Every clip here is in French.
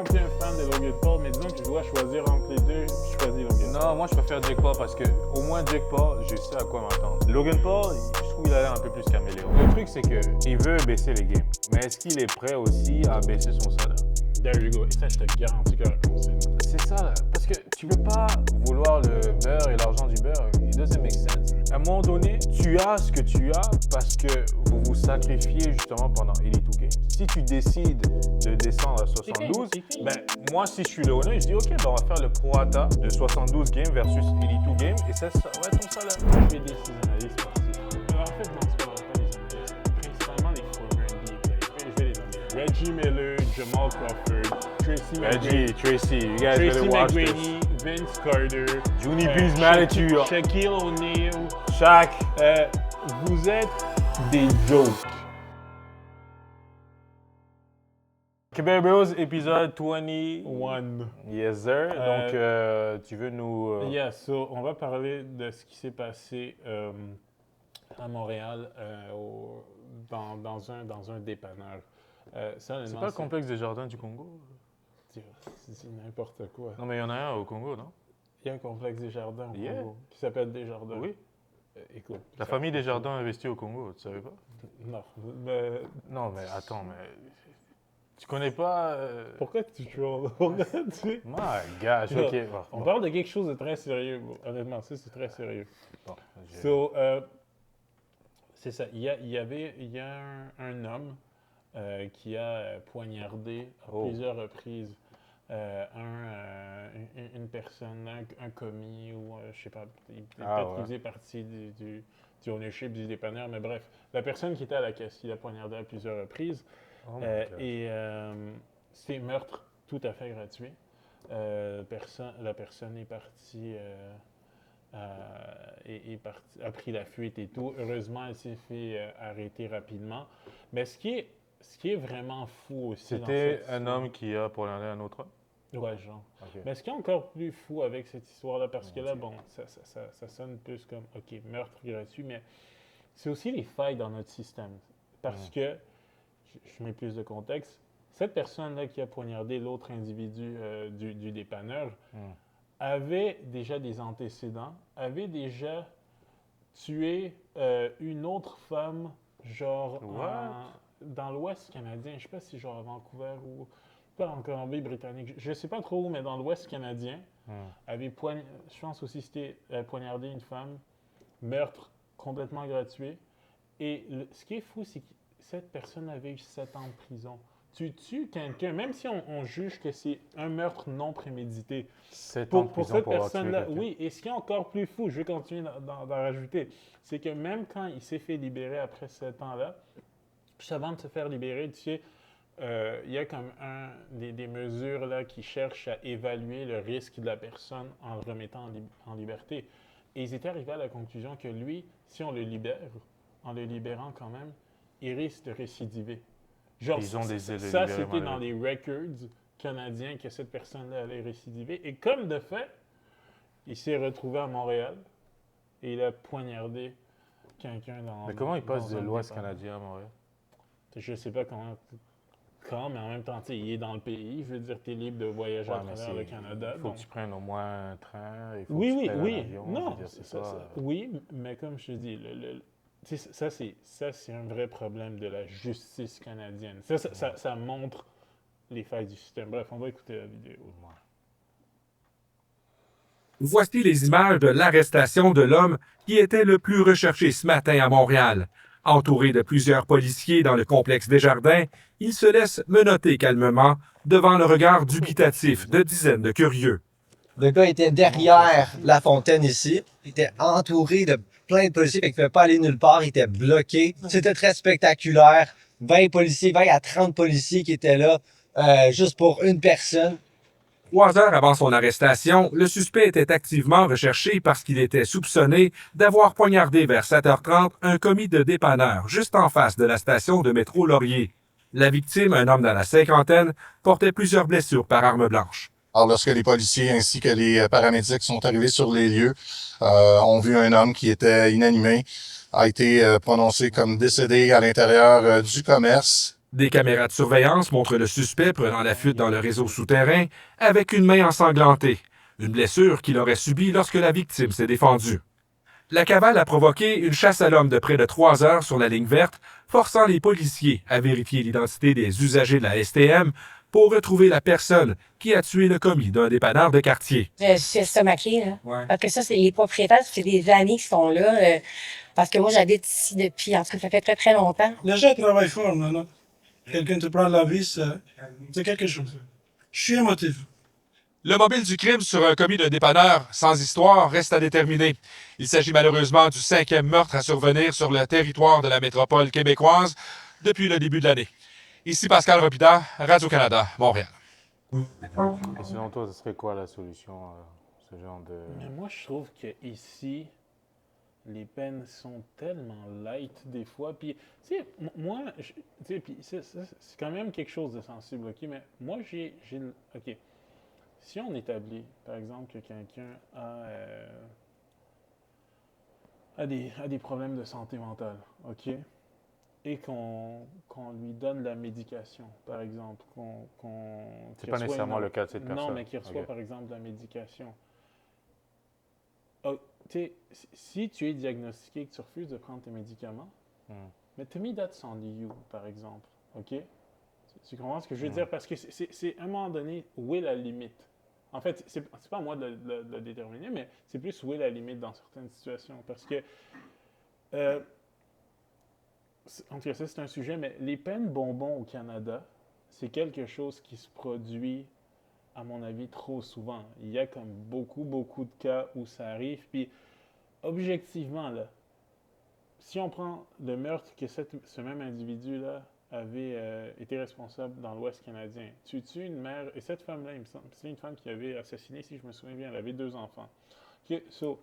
non plus un fan de Logan Paul, mais disons que je dois choisir entre les deux, je choisis Logan Paul. Non, moi je préfère Jake Paul parce que au moins Jake Paul, je sais à quoi m'attendre. Logan Paul, je trouve qu'il a l'air un peu plus caméléon. Le truc c'est que il veut baisser les games, mais est-ce qu'il est prêt aussi à baisser son salaire? There you go. Et ça, je te garantis que la réponse est non. C'est ça, là. Parce que tu peux pas vouloir le beurre et l'argent du beurre. It doesn't make sense. À un moment donné, tu as ce que tu as parce que vous vous sacrifiez justement pendant 82 games. Si tu décides de descendre à 72, ben, moi, si je suis le honneur, je dis, OK, ben, on va faire le prorata de 72 games versus 82 games et ça va être ton salaire. Je fais des analyses sportives. En fait, dans ce cas, pas des analyses. Principalement les former NBA players. Je vais les donner. Reggie Miller, Jamal Crawford, Tracy McGrady. Tracy, you guys Tracy better watch McGrady, this. Vince Carter, Juni B's mad at you. Shaquille O'Neal. Shaq. Vous êtes des jokes. Québec Bros, épisode 21. One. Yes, sir. Donc, tu veux nous... Yeah, so, on va parler de ce qui s'est passé à Montréal dans un dépanneur. C'est pas le complexe des jardins du Congo? C'est n'importe quoi. Non, mais il y en a un au Congo, non? Il y a un complexe des jardins au Congo qui s'appelle Desjardins. Oui. Écoute. La famille Desjardins a investi au Congo, tu savais pas? Non. Non, mais attends, mais... Tu connais pas... Pourquoi tu trolls? My gosh, OK. On parle de quelque chose de très sérieux. Honnêtement, ça, c'est très sérieux. Bon, So, c'est ça. Il y a un homme qui a poignardé à plusieurs reprises une personne, un commis ou je sais pas, peut-être qu'il faisait partie du ownership du dépanneur, mais bref, la personne qui était à la caisse, il a poignardé à plusieurs reprises. C'est meurtre tout à fait gratuit. La personne est partie, a pris la fuite et tout. Heureusement, elle s'est fait arrêter rapidement. Mais ce qui est vraiment fou aussi... C'était un homme qui a poignardé un autre homme? Ouais, genre. Okay. Mais ce qui est encore plus fou avec cette histoire-là, parce que là, bon, ça sonne plus comme, OK, meurtre gratuit, mais c'est aussi les failles dans notre système. Parce que, je mets plus de contexte, cette personne-là qui a poignardé l'autre individu du dépanneur avait déjà des antécédents, avait déjà tué une autre femme, genre dans l'Ouest canadien, je sais pas si genre à Vancouver ou pas en Colombie-Britannique, je sais pas trop où, mais dans l'Ouest canadien, avait je pense aussi c'était poignardé une femme, meurtre complètement gratuit. Et ce qui est fou, c'est que cette personne avait eu 7 ans de prison. Tu tues quelqu'un, même si on juge que c'est un meurtre non prémédité. 7 ans de pour prison cette pour avoir tué personne-là, quelqu'un. oui. Et ce qui est encore plus fou, je vais continuer d'en rajouter, c'est que même quand il s'est fait libérer après 7 ans-là, juste avant de se faire libérer, tu sais, il y a comme des mesures là, qui cherchent à évaluer le risque de la personne en le remettant en liberté. Et ils étaient arrivés à la conclusion que lui, si on le libère, en le libérant quand même, il risque de récidiver. Genre, ils ont ça, c'était dans les records canadiens que cette personne-là allait récidiver. Et comme de fait, il s'est retrouvé à Montréal et il a poignardé quelqu'un dans... Mais comment il passe de l'Ouest canadien à Montréal? Je sais pas mais en même temps, il est dans le pays. Je veux dire, tu es libre de voyager à travers le Canada. Il faut que tu prennes au moins un train, il faut que tu prennes un avion. Non, c'est ça. Oui, mais comme je te dis, ça, c'est un vrai problème de la justice canadienne. Ça montre les failles du système. Bref, on va écouter la vidéo. Voici les images de l'arrestation de l'homme qui était le plus recherché ce matin à Montréal. Entouré de plusieurs policiers dans le complexe Desjardins, il se laisse menotter calmement devant le regard dubitatif de dizaines de curieux. Le gars était derrière la fontaine ici. Il était entouré de plein de policiers, fait qu'il ne pouvait pas aller nulle part. Il était bloqué. C'était très spectaculaire. 20 à 30 policiers qui étaient là juste pour une personne. 3 heures avant son arrestation, le suspect était activement recherché parce qu'il était soupçonné d'avoir poignardé vers 7h30 un commis de dépanneur juste en face de la station de métro Laurier. La victime, un homme dans la cinquantaine, portait plusieurs blessures par arme blanche. Alors, lorsque les policiers ainsi que les paramédics sont arrivés sur les lieux, ont vu un homme qui était inanimé, a été prononcé comme décédé à l'intérieur du commerce Des caméras de surveillance montrent le suspect prenant la fuite dans le réseau souterrain avec une main ensanglantée, une blessure qu'il aurait subie lorsque la victime s'est défendue. La cavale a provoqué une chasse à l'homme de près de 3 heures sur la ligne verte, forçant les policiers à vérifier l'identité des usagers de la STM pour retrouver la personne qui a tué le commis d'un dépanneur de quartier. Je suis estomaquée, là. Ouais. Parce que ça, c'est les propriétaires, c'est des amis qui sont là. Parce que moi, j'habite ici depuis, en tout cas, ça fait très, très longtemps. Les gens travaillent fort, maintenant. Quelqu'un te prend la vie, c'est quelque chose. Je suis émotif. Le mobile du crime sur un commis de dépanneur sans histoire reste à déterminer. Il s'agit malheureusement du 5e meurtre à survenir sur le territoire de la métropole québécoise depuis le début de l'année. Ici Pascal Ropida, Radio-Canada, Montréal. Et selon toi, ce serait quoi la solution à ce genre de... Mais moi, je trouve que ici, les peines sont tellement light des fois. Puis, tu sais, moi, tu sais, puis c'est quand même quelque chose de sensible, OK? Mais moi, OK. Si on établit, par exemple, que quelqu'un a des problèmes de santé mentale, OK? Et qu'on lui donne la médication, par exemple. C'est pas nécessairement le cas de cette personne. Non, mais qu'il reçoit, Ok. par exemple, de la médication. Tu sais, si tu es diagnostiqué et que tu refuses de prendre tes médicaments, mais to me, that's on you, par exemple. OK? Tu comprends ce que je veux dire? Parce que c'est à un moment donné, où est la limite? En fait, c'est pas à moi de le déterminer, mais c'est plus où est la limite dans certaines situations. Parce que, en tout cas, ça c'est un sujet, mais les peines bonbons au Canada, c'est quelque chose qui se produit, à mon avis, trop souvent. Il y a comme beaucoup, beaucoup de cas où ça arrive. Puis, objectivement, là, si on prend le meurtre que ce même individu-là avait été responsable dans l'Ouest canadien, tu tues une mère, et cette femme-là, il me semble, c'est une femme qui avait assassiné, si je me souviens bien, elle avait 2 enfants. OK, so,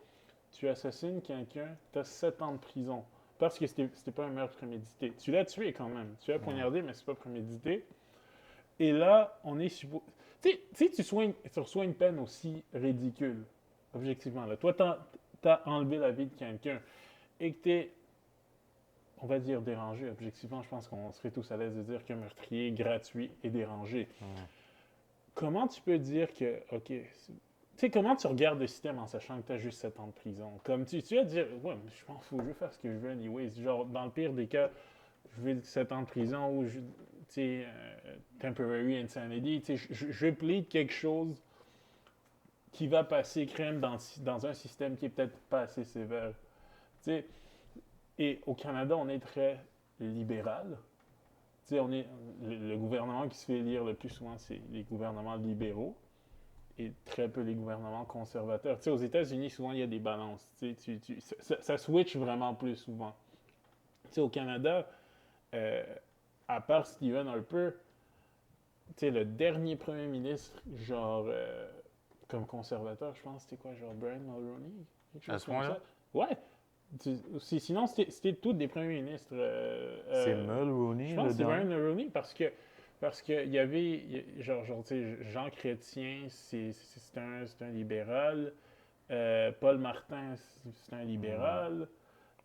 tu assassines quelqu'un, tu as 7 ans de prison. Parce que c'était pas un meurtre prémédité. Tu l'as tué quand même. Tu l'as poignardé, mais c'est pas prémédité. Et là, on est supposé... Tu sais, tu reçois une peine aussi ridicule, objectivement. Là. Toi, t'as enlevé la vie de quelqu'un et que t'es, on va dire, dérangé. Objectivement, je pense qu'on serait tous à l'aise de dire qu'un meurtrier gratuit est dérangé. Comment tu peux dire que, OK, tu sais, comment tu regardes le système en sachant que tu as juste 7 ans de prison? Comme tu vas dire, ouais, mais je m'en fous, je vais faire ce que je veux anyways. Genre, dans le pire des cas, je veux 7 ans de prison ou, tu sais, temporary insanity. Tu sais, je plaide quelque chose qui va passer crème dans un système qui est peut-être pas assez sévère. Tu sais, et au Canada, on est très libéral. Tu sais, le gouvernement qui se fait élire le plus souvent, c'est les gouvernements libéraux et très peu les gouvernements conservateurs. Tu sais, aux États-Unis, souvent, il y a des balances. Tu sais, ça switch vraiment plus souvent. Tu sais, au Canada, à part Stephen Harper, tu sais, le dernier premier ministre, genre, comme conservateur, je pense, c'était quoi, genre Brian Mulroney? Quelque chose À ce comme point-là? ça. Ouais. Sinon, c'était tous des premiers ministres. C'est Mulroney, Je pense le que c'est Brian dernier? Mulroney parce que il y avait, genre tu sais, Jean Chrétien, c'est un libéral. Paul Martin, c'est un libéral.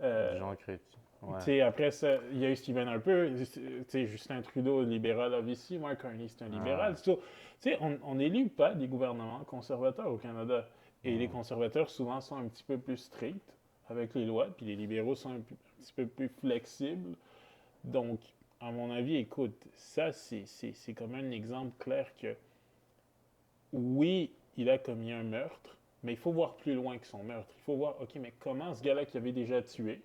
Jean Chrétien. Ouais. Tu sais, après ça, il y a eu Stephen Harper, tu sais, Justin Trudeau, libéral ici, Mark Carney, c'est un libéral. Tu sais, on n'élit pas des gouvernements conservateurs au Canada. Et les conservateurs, souvent, sont un petit peu plus stricts avec les lois, puis les libéraux sont un petit peu plus flexibles. Donc, à mon avis, écoute, ça, c'est comme un exemple clair que, oui, il a commis un meurtre, mais il faut voir plus loin que son meurtre. Il faut voir, OK, mais comment ce gars-là qui avait déjà tué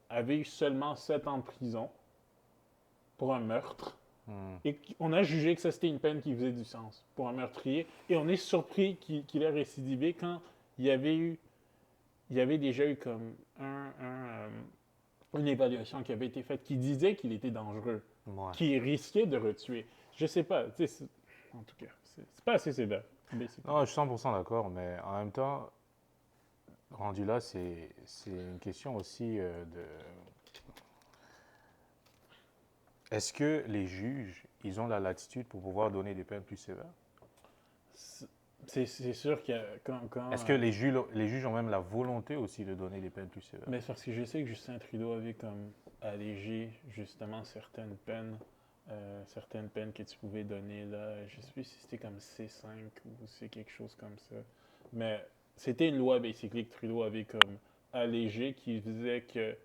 avait eu seulement 7 ans de prison pour un meurtre, et on a jugé que ça, c'était une peine qui faisait du sens pour un meurtrier, et on est surpris qu'il ait récidivé quand il y avait déjà eu comme une évaluation qui avait été faite qui disait qu'il était dangereux, Ouais. qu'il risquait de retuer. Je sais pas, tu sais, en tout cas, c'est pas assez sévère. Non, je suis 100% d'accord, mais en même temps, rendu là, c'est une question aussi de... Est-ce que les juges, ils ont la latitude pour pouvoir donner des peines plus sévères? C'est sûr que quand Est-ce que les juges ont même la volonté aussi de donner des peines plus sévères? mais c'est parce que je sais que Justin Trudeau avait comme allégé justement certaines peines certaines peines que tu pouvais donner, là. Je sais plus si c'était comme C5 ou c'est quelque chose comme ça. Mais c'était une loi, basically, que Trudeau avait comme allégée qui faisait que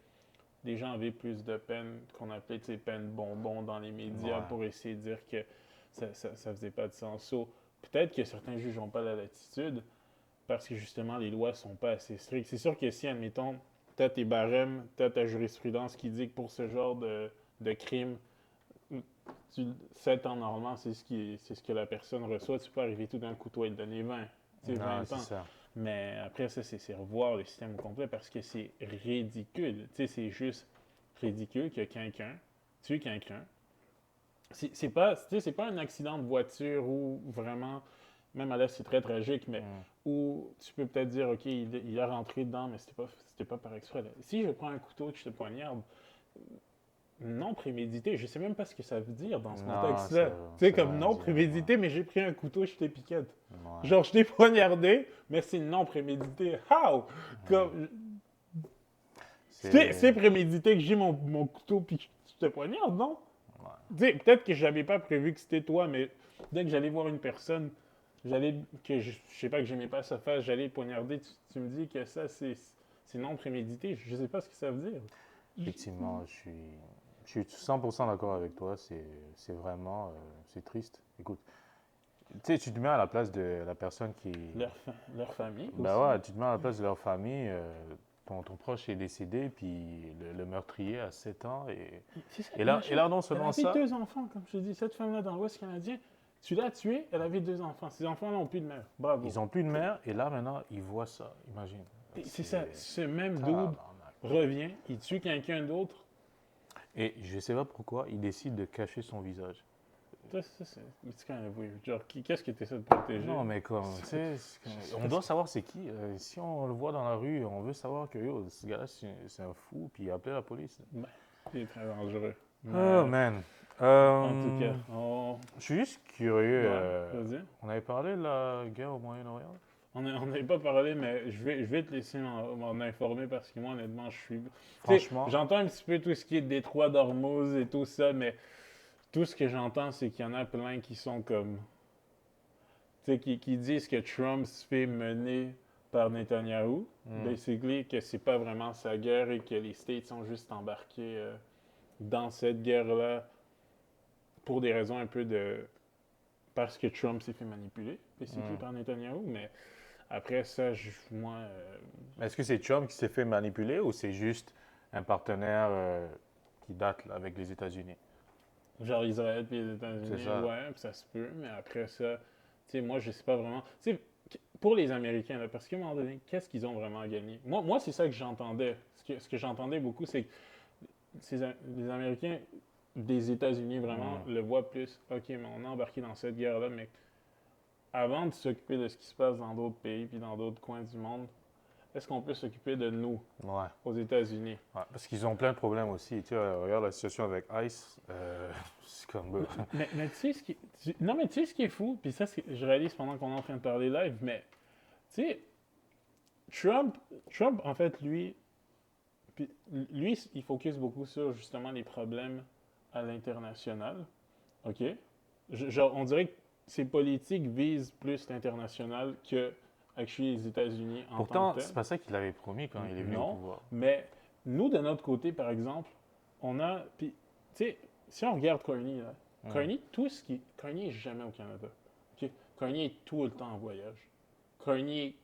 les gens avaient plus de peines qu'on appelait, tu sais, peines bonbons dans les médias Ouais. pour essayer de dire que ça faisait pas de sens. So, peut-être que certains juges n'ont pas la latitude parce que justement les lois sont pas assez strictes. C'est sûr que si, admettons, tu as tes barèmes, tu as ta jurisprudence qui dit que pour ce genre de crime, 7 ans normalement, c'est ce que la personne reçoit. Tu peux arriver tout d'un coup, toi, et te donner 20. Tu sais, Non, 20 c'est ans. ça. Mais après ça, c'est revoir le système au complet parce que c'est ridicule. Tu sais, c'est juste ridicule que quelqu'un tue quelqu'un. C'est pas, tu sais, c'est pas un accident de voiture où vraiment, même à là, c'est très tragique, mais où tu peux peut-être dire, OK, il est rentré dedans, mais c'était pas par exprès. Là. Si je prends un couteau et que je te poignarde, non prémédité, je sais même pas ce que ça veut dire dans ce Non, contexte-là. ça- Tu sais, ça comme veut non rien dire, prémédité, mais j'ai pris un couteau et je t'ai piquette. Ouais. Genre, je t'ai poignardé, mais c'est non prémédité. How? Comme, c'est prémédité que j'ai mon couteau puis que je te poignarde, non? Ouais. Tu sais, peut-être que j'avais pas prévu que c'était toi, mais dès que j'allais voir une personne, je sais pas, que j'aimais pas sa face, j'allais poignarder, tu me dis que ça, c'est non prémédité. Je sais pas ce que ça veut dire. Effectivement, je suis 100% d'accord avec toi. C'est vraiment c'est triste. Écoute, tu sais, tu te mets à la place de la personne qui. Leur famille aussi. Ben ouais, tu te mets à la place de leur famille. Ton proche est décédé, puis le meurtrier a 7 ans. C'est ça, Et là, imagine, non seulement elle avait ça. 2 enfants, comme je te dis. Cette femme-là dans l'Ouest canadien, tu l'as tuée, elle avait 2 enfants. Ces enfants n'ont plus de mère. Bravo. Ils n'ont plus de mère, et là maintenant, ils voient ça. Imagine. Et c'est ça, ce même dude Tabarnak. revient, il tue quelqu'un d'autre. Et je sais pas pourquoi, il décide de cacher son visage. Ça, c'est quand même weird. Genre, qu'est-ce que tu essaies de protéger? Non, mais comme, tu sais, on doit savoir c'est qui. Si on le voit dans la rue, on veut savoir que yo, ce gars-là, c'est un fou, puis appeler la police. Ben, c'est très dangereux. Oh, man. En tout cas, Je suis juste curieux. vas-y. On avait parlé de la guerre au Moyen-Orient. On n'avait pas parlé, mais je vais te laisser m'en informer parce que moi, honnêtement, je suis. Franchement. Tu sais, j'entends un petit peu tout ce qui est détroit d'Ormuz et tout ça, mais tout ce que j'entends, c'est qu'il y en a plein qui sont comme. Tu sais, qui disent que Trump se fait mener par Netanyahou. Basically, que c'est pas vraiment sa guerre et que les States sont juste embarqués dans cette guerre-là pour des raisons un peu de. Parce que Trump s'est fait manipuler, basically, par Netanyahou, mais. Après ça, moi. Est-ce que c'est Trump qui s'est fait manipuler ou c'est juste un partenaire qui date là, avec les États-Unis? Genre Israël puis les États-Unis, C'est ça. ouais, puis ça se peut, mais après ça, tu sais, moi, je sais pas vraiment. Tu sais, pour les Américains, là, parce qu'à un moment donné, qu'est-ce qu'ils ont vraiment gagné? Moi c'est ça que j'entendais. Ce que j'entendais beaucoup, c'est que les Américains des États-Unis, vraiment, le voient plus. OK, mais on est embarqué dans cette guerre-là, mais avant de s'occuper de ce qui se passe dans d'autres pays puis dans d'autres coins du monde, est-ce qu'on peut s'occuper de nous Ouais. aux États-Unis? Ouais, parce qu'ils ont plein de problèmes aussi. Tu sais, regarde la situation avec ICE. C'est comme. mais tu sais ce qui. Non, mais tu sais ce qui est fou, puis ça, je réalise pendant qu'on est en train de parler live, mais tu sais, Trump, en fait, lui, il focus beaucoup sur justement les problèmes à l'international. OK? Genre, on dirait que ses politiques visent plus l'international que actually les États-Unis en tant Pourtant, que tel. c'est pas ça qu'il avait promis quand il est venu Non. au pouvoir. Mais nous, de notre côté, par exemple, on a. Puis, tu sais, si on regarde Carney, là, Carney est jamais au Canada. OK? Carney est tout le temps en voyage. Carney est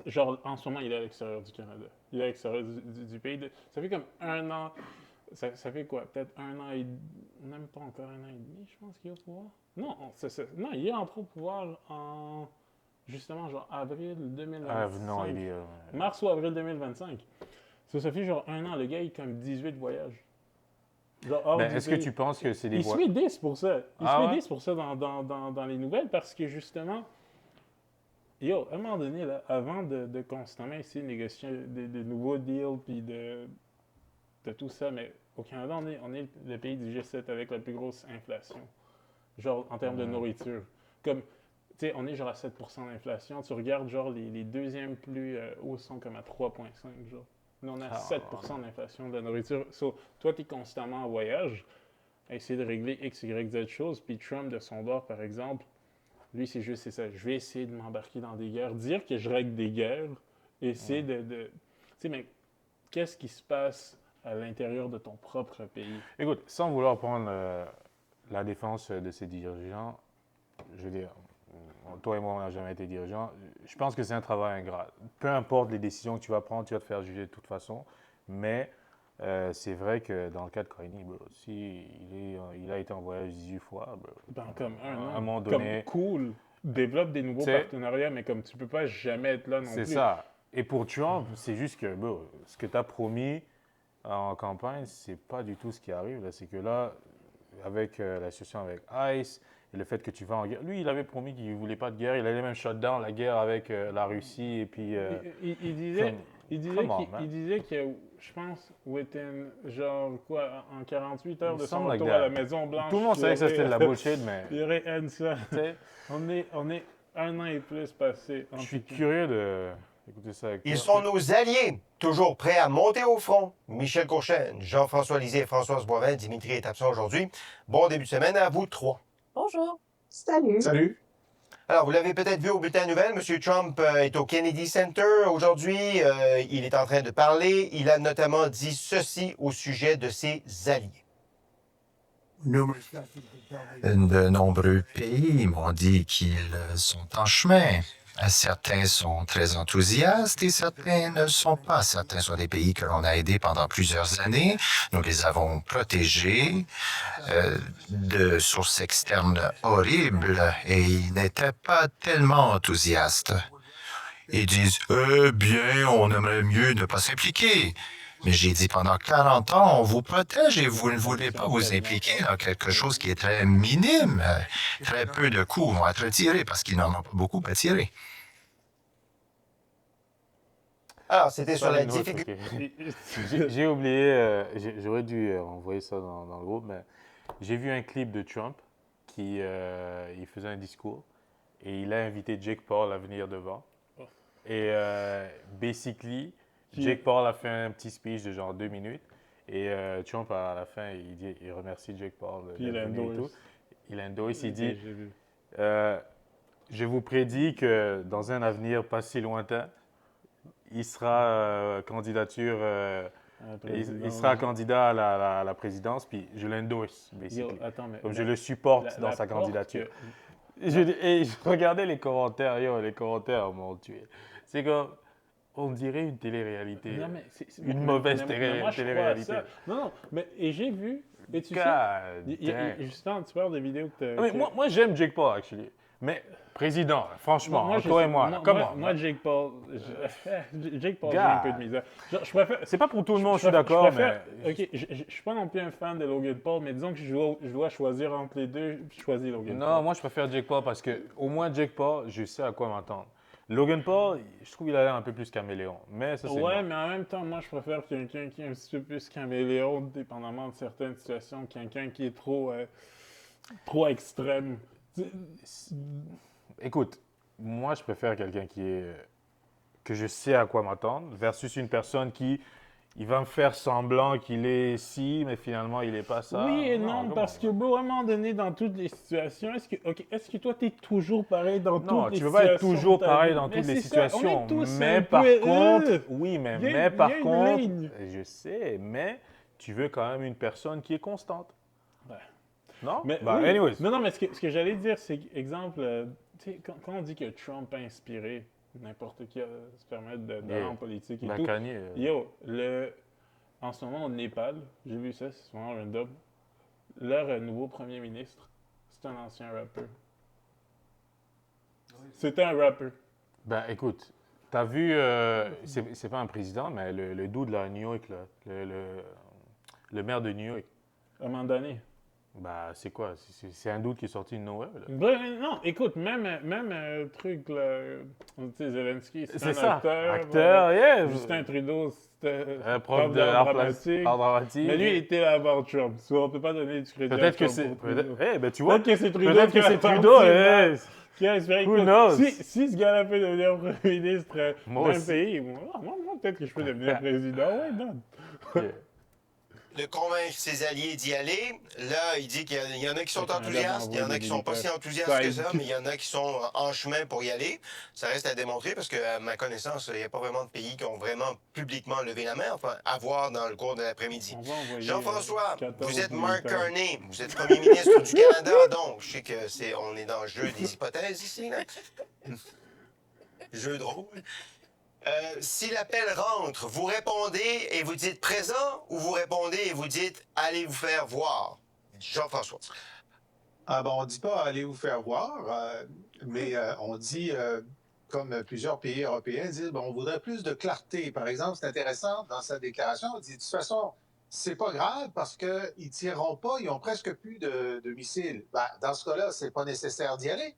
genre, en ce moment, il est à l'extérieur du Canada. Il est à l'extérieur du pays. Ça fait comme 1 an. Ça fait quoi? Peut-être 1 an et. Même pas encore 1 an et demi, je pense qu'il est au pouvoir. Non, non, il est entré au pouvoir en. Justement, genre avril 2025. Ah, non, il est. Mars ou avril 2025. Ça fait genre 1 an, le gars, il a comme 18 voyages. Genre, hors Ben, du est-ce que pays. tu penses que c'est des Il se voies. met 10 pour ça. Il Ah se met ouais? 10 pour ça dans les nouvelles parce que justement, yo, à un moment donné, là, avant de constamment essayer de négocier des nouveaux deals puis de tout ça, mais au Canada, on est le pays du G7 avec la plus grosse inflation. Genre, en termes de nourriture. Comme, tu sais, on est genre à 7% d'inflation. Tu regardes, genre, les deuxièmes plus hauts sont comme à 3,5, genre. Nous, on a 7% d'inflation de la nourriture. So, toi, tu es constamment en voyage. à essayer de régler X, Y, Z choses. Puis Trump, de son bord, par exemple, lui, c'est ça. Je vais essayer de m'embarquer dans des guerres. Dire que je règle des guerres, essayer de... Tu sais, mais qu'est-ce qui se passe à l'intérieur de ton propre pays? Écoute, sans vouloir prendre la défense de ces dirigeants, je veux dire, toi et moi, on n'a jamais été dirigeants. Je pense que c'est un travail ingrat. Peu importe les décisions que tu vas prendre, tu vas te faire juger de toute façon. Mais c'est vrai que dans le cas de Carney, si il a été en voyage 18 fois, Comme à un an, moment comme donné, cool, développe des nouveaux t'sais, partenariats, mais comme tu peux pas jamais être là non plus. c'est ça. Et pour Trump, c'est juste que ce que tu as promis en campagne, c'est pas du tout ce qui arrive. Là. C'est que là, avec la situation avec ICE et le fait que tu vas en guerre, lui, il avait promis qu'il ne voulait pas de guerre. Il allait même shut down la guerre avec la Russie. Et puis, Il disait, comme- il disait come on, qu'il- man. il disait que, je pense, within, genre, quoi, en 48 heures Il de son semble retour like à la that. Maison-Blanche. tout le monde savait que ça c'était de la bullshit, mais Il y aurait un ça. tu sais, On est 1 an et plus passé. je suis curieux d'écouter ça avec toi. Ils sont nos alliés, toujours prêts à monter au front. Michel Courchaine, Jean-François Lisée et Françoise Boivin. Dimitri est absent aujourd'hui. Bon début de semaine à vous trois. Bonjour. Salut. Salut. Alors, vous l'avez peut-être vu au bulletin de nouvelles, M. Trump est au Kennedy Center aujourd'hui. Il est en train de parler. Il a notamment dit ceci au sujet de ses alliés. De nombreux pays m'ont dit qu'ils sont en chemin. Certains sont très enthousiastes et certains ne sont pas. Certains sont des pays que l'on a aidés pendant plusieurs années. Nous les avons protégés de sources externes horribles et ils n'étaient pas tellement enthousiastes. Ils disent « Eh bien, on aimerait mieux ne pas s'impliquer ». Mais j'ai dit pendant 40 ans, on vous protège et vous ne voulez pas vous impliquer dans quelque chose qui est très minime. Très peu de coups vont être tirés parce qu'ils n'en ont pas beaucoup à tirer. Alors, c'était sur Pas la une autre, difficulté. ok. J'ai oublié, j'aurais dû envoyer ça dans le groupe, mais j'ai vu un clip de Trump qui il faisait un discours et il a invité Jake Paul à venir devant. Et basically, Jake Paul a fait un petit speech de genre 2 minutes et Trump à la fin, il remercie Jake Paul. Puis il endorse. Il endorse, il dit J'ai vu. je vous prédis que dans un avenir pas si lointain, il sera il sera candidat à la présidence, puis je l'endorse, basically. Attends, mais Comme je le supporte dans la sa porte candidature. que- Et je regardais les commentaires, les commentaires m'ont tué. C'est comme, on dirait une télé-réalité. Non, mais Une mauvaise mais moi, je crois à télé-réalité. ça. Non, mais et j'ai vu, et tu sais, God damn. justement, tu parles des vidéos que tu Mais moi j'aime Jake Paul, actually. Mais président, franchement, toi et moi, comment? Moi, Jake Paul, Jake Paul, j'ai God. un peu de misère. Genre, je préfère. C'est pas pour tout le monde, je suis d'accord, mais... Ok, je suis pas non plus un fan de Logan Paul, mais disons que je dois choisir entre les deux, je choisis Logan Non, Paul. moi je préfère Jake Paul parce que au moins Jake Paul, je sais à quoi m'attendre. Logan Paul, je trouve qu'il a l'air un peu plus caméléon. Mais ça, c'est Ouais, moi. mais en même temps, moi, je préfère quelqu'un qui est un petit peu plus caméléon, dépendamment de certaines situations, quelqu'un qui est trop extrême. Écoute, moi je préfère quelqu'un que je sais à quoi m'attendre versus une personne qui il va me faire semblant qu'il est ci, mais finalement il n'est pas ça. Oui et non, come parce on. que, bro, à un moment donné, dans toutes les situations, est-ce que toi, t'es toujours pareil dans Non, toutes les tu situations? ne peux pas être toujours de ta pareil vie? dans Mais toutes les c'est ça, situations. on est tous Mais un par peu, contre, oui, mais, il y a- mais il y par a une contre, ligne. je sais, mais tu veux quand même une personne qui est constante. Ouais. Non? Mais Bah, oui. anyways. Non, ce que j'allais dire, c'est exemple, tu sais, quand on dit que Trump a inspiré n'importe qui à se permettre d'aller Yeah. en politique et Ben, tout. Kanye, Yo, en ce moment au Népal, j'ai vu ça, c'est vraiment random. Leur nouveau premier ministre, c'est un ancien rappeur. C'était un rappeur. Ben, écoute, t'as vu, c'est pas un président, mais le dude là, à New York, là, le maire de New York, À un moment donné. bah, c'est quoi? C'est un dude qui est sorti de nowhere, là. Ben, non, écoute, même truc, là, tu sais, Zelensky, c'est un ça, acteur. acteur, yeah. Justin Trudeau, c'était Un prof d'art dramatique. Mais lui, il était là avant Trump. So, on peut pas donner du crédit Peut-être à que Trump c'est. pour Trudeau. Eh, ben, tu vois. Peut-être que c'est Trudeau Peut-être que qui a c'est parti, Trudeau, là, eh. qui a espéré Who que- knows? Si ce gars-là peut devenir premier ministre Moi d'un aussi. pays, moi, peut-être que je peux devenir président. Ouais, non. Ok. de convaincre ses alliés d'y aller. Là, il dit qu'il y en a qui sont enthousiastes, il y en a qui sont pas si enthousiastes que ça, mais il y en a qui sont en chemin pour y aller. Ça reste à démontrer parce que, à ma connaissance, il n'y a pas vraiment de pays qui ont vraiment publiquement levé la main, enfin, à voir dans le cours de l'après-midi. Jean-François, vous êtes Mark Carney, vous êtes premier ministre du Canada, donc je sais que on est dans le jeu des hypothèses ici, là. Jeu de rôle. Si l'appel rentre, vous répondez et vous dites présent ou vous répondez et vous dites allez vous faire voir? Jean-François. Ah ben, on ne dit pas allez vous faire voir, mais on dit, comme plusieurs pays européens disent, on voudrait plus de clarté. Par exemple, c'est intéressant, dans sa déclaration, on dit de toute façon, c'est pas grave parce qu'ils ne tireront pas, ils ont presque plus de missiles. Ben, dans ce cas-là, c'est pas nécessaire d'y aller.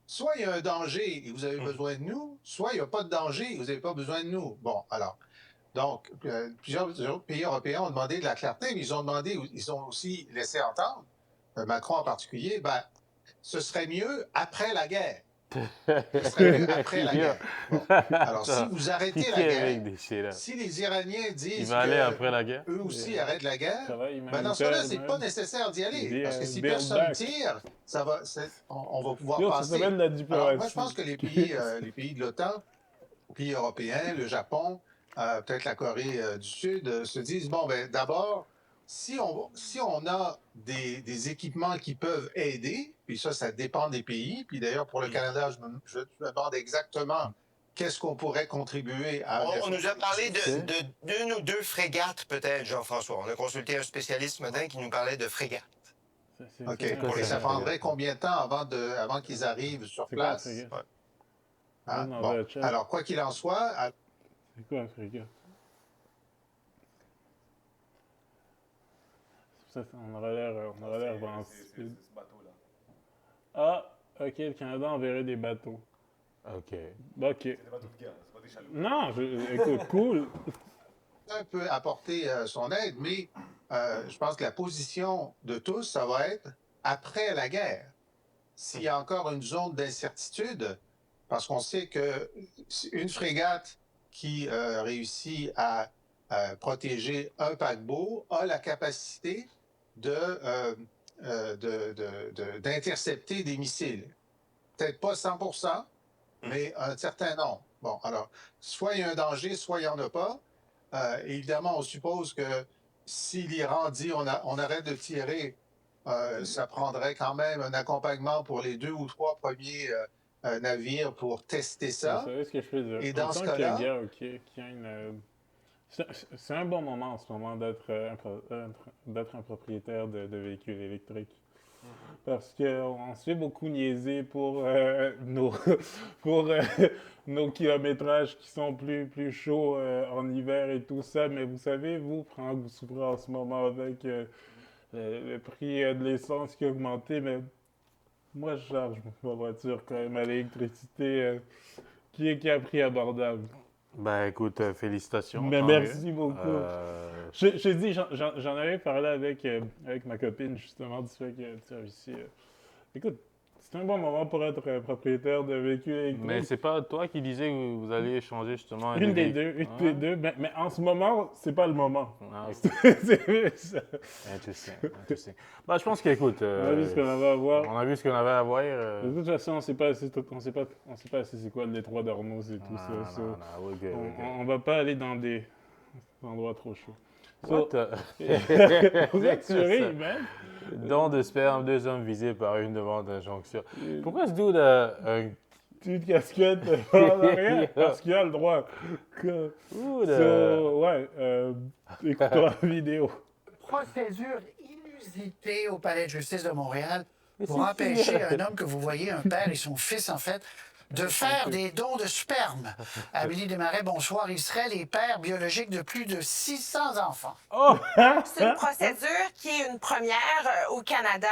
Soit il y a un danger et vous avez besoin de nous, soit il n'y a pas de danger et vous n'avez pas besoin de nous. Bon, alors, donc, plusieurs pays européens ont demandé de la clarté, mais ils ont aussi laissé entendre, Macron en particulier, ce serait mieux après la guerre. Ce serait mieux après la guerre. Bon. Alors, si vous arrêtez la guerre, si les Iraniens disent eux aussi arrêtent la guerre, dans ce cas-là, c'est pas nécessaire d'y aller. Parce que si personne tire, on va pouvoir passer. Alors, moi, je pense que les pays de l'OTAN, les pays européens, le Japon, peut-être la Corée du Sud, se disent, d'abord, si on a des équipements qui peuvent aider, puis ça dépend des pays, puis d'ailleurs, pour le Canada, je me demande exactement qu'est-ce qu'on pourrait contribuer à... On nous a parlé d'une ou deux frégates, peut-être, Jean-François. On a consulté un spécialiste ce matin qui nous parlait de frégates. OK. Et ça prendrait combien de temps avant qu'ils arrivent sur place? Bon. Alors, quoi qu'il en soit... C'est quoi un frégate? On aurait l'air avancé. C'est ce bateau-là. Ah, OK, le Canada enverrait des bateaux. OK. OK. C'est des bateaux de guerre, c'est pas des chaloupes. Non, écoute, cool. Un peut apporter son aide, mais je pense que la position de tous, ça va être après la guerre. S'il y a encore une zone d'incertitude, parce qu'on sait qu'une frégate qui réussit à protéger un paquebot a la capacité d'intercepter des missiles. Peut-être pas 100%, mais un certain nombre. Bon, alors, soit il y a un danger, soit il n'y en a pas. Évidemment, on suppose que si l'Iran dit on arrête de tirer, ça prendrait quand même un accompagnement pour les 2 ou 3 premiers navires pour tester ça. Vous savez ce que je peux dire? Et dans ce cas-là... C'est un bon moment en ce moment d'être un propriétaire de véhicules électriques. Parce qu'on se fait beaucoup niaiser pour nos kilométrages qui sont plus chauds en hiver et tout ça. Mais vous savez, vous souffrez en ce moment avec le prix de l'essence qui a augmenté. Mais moi, je charge ma voiture quand même à l'électricité qui est à prix abordable. Ben écoute, félicitations. Mais merci beaucoup. J'ai dit, j'en avais parlé avec ma copine justement du fait que tu as réussi. Écoute, c'est un bon moment pour être propriétaire de véhicules électriques. Mais c'est pas toi qui disais que vous allez échanger justement une des deux. Mais en ce moment, c'est pas le moment. Ah, c'est ça. Intéressant. Ben, je pense qu'écoute, on a vu ce qu'on avait à voir. On a vu ce qu'on avait à voir. De toute façon, on sait pas assez c'est quoi le détroit d'Ormuz et tout ça. On va pas aller dans des endroits trop chauds. Pourquoi tu ris, man? Don de sperme, 2 hommes visés par une demande d'injonction. Pourquoi ce dude a un... petite casquette en arrière? Parce qu'il a le droit. Écoute-toi la vidéo. Procédure inusitée au Palais de justice de Montréal pour empêcher un homme que vous voyez, un père et son fils, en fait, de faire des dons de sperme. Amélie Desmarais, bonsoir. Ils seraient les pères biologiques de plus de 600 enfants. C'est une procédure qui est une première au Canada.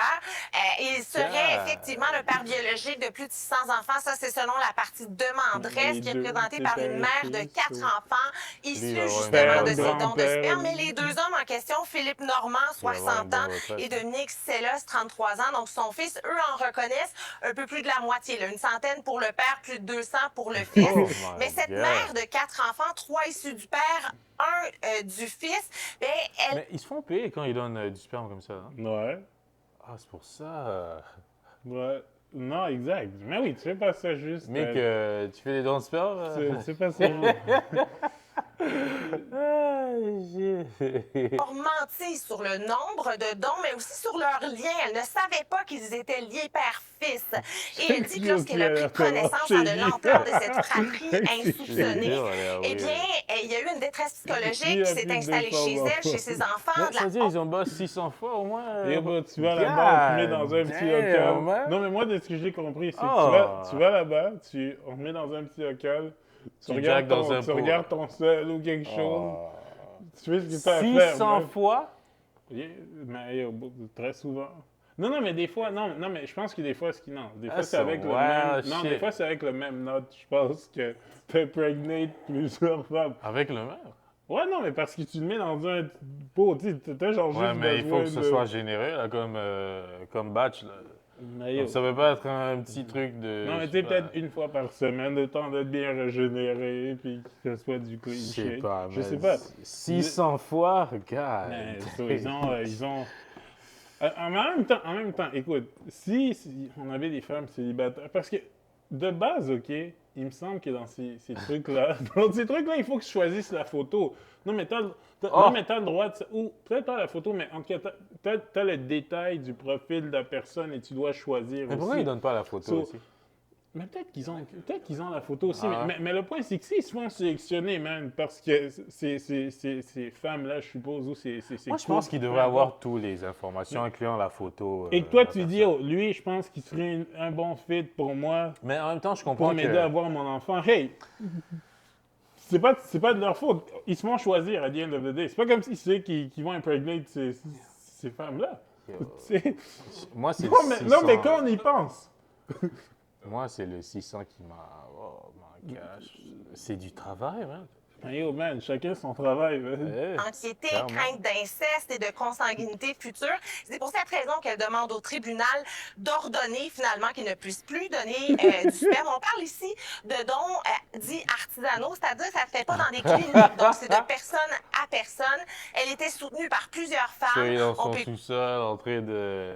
Il serait effectivement le père biologique de plus de 600 enfants. Ça, c'est selon la partie demanderesse qui est présentée par une mère de 4 enfants issus justement de ces dons de sperme. Mais les 2 hommes en question, Philippe Normand, 60 ans, et Dominique Sellos, 33 ans, donc son fils, eux en reconnaissent un peu plus de la moitié, là, une centaine pour le père père, plus de 200 pour le fils. Oh my Mais cette God. mère de 4 enfants, 3 issus du père, 1 du fils, ben, elle... Mais ils se font payer quand ils donnent du sperme comme ça. Hein? Ouais. Ah, c'est pour ça. Ouais. Non, exact. Mais oui, tu fais pas ça juste. Mec, tu fais des dons de sperme? C'est pas ça. ont menti sur le nombre de dons, mais aussi sur leur lien. Elle ne savait pas qu'ils étaient liés père-fils. Et elle dit que lorsqu'elle a pris connaissance de l'ampleur de cette fratrie insoupçonnée, eh bien, il y a eu une détresse psychologique qui s'est installée chez elle, chez ses enfants. Ça veut dire qu'ils ont bossé 600 fois au moins. Et bah, tu vas là-bas, on te met dans un petit local. Non, mais moi, de ce que j'ai compris, c'est que tu vas là-bas, on te met dans un petit local. Tu regardes ton sel ou quelque chose. Tu fais ce que tu as à faire. 600 fois? Mais très souvent. Non, mais des fois, non, mais je pense que des fois, des fois, c'est avec le même. Non, des fois, c'est avec le même note. Je pense que tu impregnate plusieurs femmes. Avec le même? Ouais, non, mais parce que tu le mets dans un pot, tu sais, genre juste. Ouais, mais il faut que ce soit généreux, là, comme batch, là. Donc, ça veut pas être un petit truc de... Non, mais tu sais, peut-être une fois par semaine, le temps d'être bien régénéré, puis que ce soit du clean shit. Je sais pas. 600 fois, regarde. Ils ont... En même temps, écoute, si on avait des femmes célibataires, parce que de base, OK, il me semble que dans ces trucs-là, il faut que tu choisisses la photo. Non, mais t'as le droit de... Ou peut-être pas la photo, mais en tout cas, t'as le détail du profil de la personne et tu dois choisir. Mais pourquoi ils donnent pas la photo aussi? Mais peut-être qu'ils ont la photo aussi. Mais le point, c'est que s'ils se font sélectionner, man, parce que ces femmes-là, je suppose, ou ces moi, je pense qu'ils devraient avoir toutes les informations, incluant la photo. Et que toi, tu dis, oh, lui, je pense qu'il serait un bon fit pour moi. Mais en même temps, je comprends pour m'aider à avoir mon enfant. Hey! C'est pas de leur faute. Ils se font choisir à the end of the day. C'est pas comme si c'est qu'ils vont impregnate ces femmes-là. Moi, c'est non, mais quand on y pense. Moi, c'est le 600 qui m'a... Oh, my gosh. C'est du travail, man. Yo, man, chacun son travail. Anxiété, crainte d'inceste et de consanguinité future. C'est pour cette raison qu'elle demande au tribunal d'ordonner finalement qu'il ne puisse plus donner du sperme. On parle ici de dons dits artisanaux, c'est-à-dire que ça ne se fait pas dans des cliniques. Donc, c'est de personne à personne. Elle était soutenue par plusieurs femmes. Elle est dans son sous-sol en train de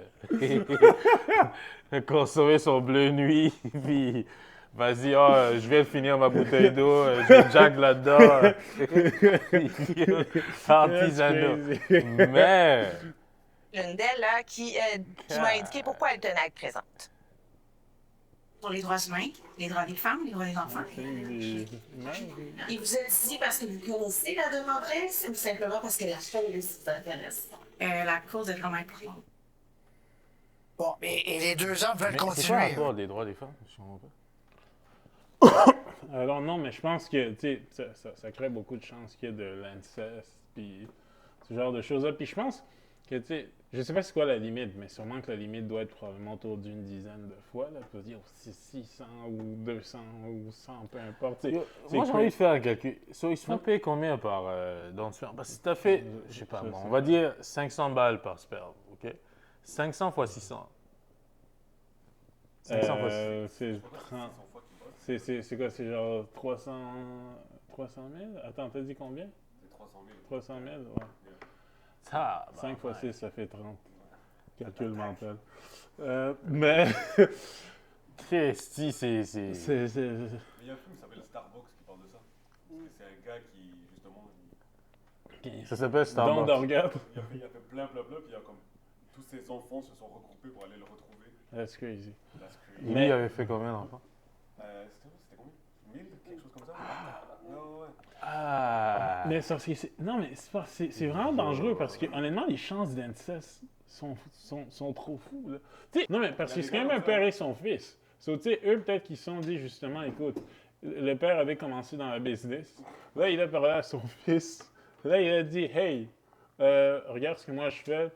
consommer son bleu nuit, puis... Vas-y, je viens de finir ma bouteille d'eau, je vais jack là-dedans. Artisanal. Mais... Une d'elles, là, qui m'a indiqué pourquoi elle tenait à être présente. Pour les droits humains, les droits des femmes, les droits des enfants. Et vous êtes ici parce que vous connaissez la demanderesse ou simplement parce que la femme vous intéresse? La cause est vraiment importante. Bon, et les 2 hommes veulent continuer. C'est quoi le rapport des droits des femmes? Je comprends pas. Alors non, mais je pense que ça crée beaucoup de chances qu'il y ait de l'inceste, puis ce genre de choses-là. Puis je pense que, je sais pas c'est quoi la limite, mais sûrement que la limite doit être probablement autour d'une dizaine de fois. Là, pour dire 600 ou 200 ou 100, peu importe. Moi, j'ai envie de faire un calcul. Ils se font payer combien par don de sperme? Parce que si tu as fait, je sais pas, on va dire 500 balles par sperme, OK? 500 fois 600. 500 fois 600. C'est quoi? C'est genre 300 000? Attends, t'as dit combien? C'est 300 000. 300 000, ouais. Ça, 5 fois 6, ça fait 30. Calcul mental. Mais... Christy, c'est... Il y a un film qui s'appelle Starbucks qui parle de ça. C'est un gars qui, justement... Ça s'appelle Starbucks. Don d'orgasme. Il a fait plein, puis il y a comme... Tous ses enfants se sont regroupés pour aller le retrouver. That's crazy. Lui, il avait fait combien d'enfants? C'était combien? 1000? Quelque chose comme ça? Ouais. Ah. Mais c'est vraiment dangereux parce que honnêtement, les chances d'inceste sont trop fous. Là. Non, mais parce que c'est quand même un père et son fils. So, eux, peut-être qu'ils se sont dit justement, écoute, le père avait commencé dans la business. Là, il a parlé à son fils. Là, il a dit, hey, regarde ce que moi je fais.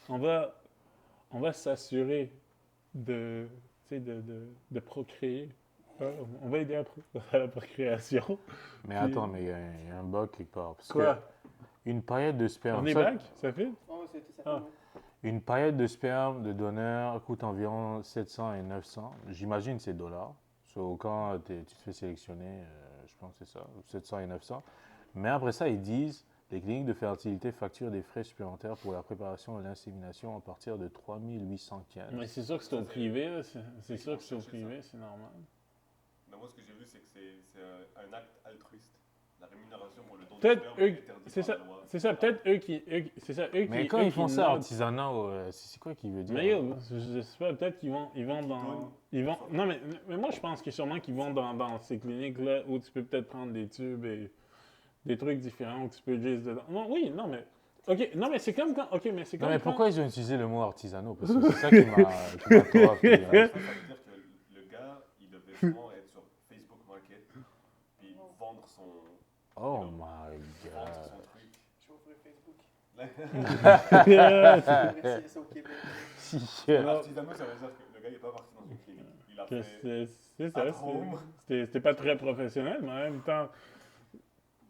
On va s'assurer de procréer. On va aider à la procréation. Mais attends, mais il y a un bug quelque part. Parce Quoi? Que une paillette de sperme... On est back? Ça fait? Une paillette de sperme de donneur coûte environ 700 et 900. J'imagine c'est dollars. Quand tu te fais sélectionner, je pense que c'est ça, 700 et 900. Mais après ça, ils disent les cliniques de fertilité facturent des frais supplémentaires pour la préparation et l'insémination à partir de 3815. Mais c'est sûr que c'est au privé, là. C'est sûr que c'est au privé, c'est normal. Non, moi, ce que j'ai vu, c'est que c'est un acte altruiste. La rémunération pour le don de Peut-être sperme eux, est interdite c'est par ça, la loi. c'est ça, peut-être eux qui, Mais quand ils font ça artisanat, c'est quoi qu'il veut dire? Mais je sais pas, peut-être qu'ils vont dans... Non, mais moi, je pense que sûrement qu'ils vont dans ces cliniques-là où tu peux peut-être prendre des tubes et des trucs différents, où tu peux juste dedans. Non, oui, non, mais... OK, non, mais c'est comme quand... OK, mais c'est comme Non, mais quand... pourquoi ils ont utilisé le mot artisanaux? Parce que c'est ça qui m'a trop appris. Ça veut dire que le gars, il devait vraiment être sur Facebook Market, puis vendre son... Oh my God. Vendre son truc. Je vais ouvrir Facebook. Yeah. C'est au Québec. Artisanaux, ça veut dire que le gars, il n'est pas parti dans une clinique. Il a fait... C'est ça, c'était pas très professionnel, mais en même temps...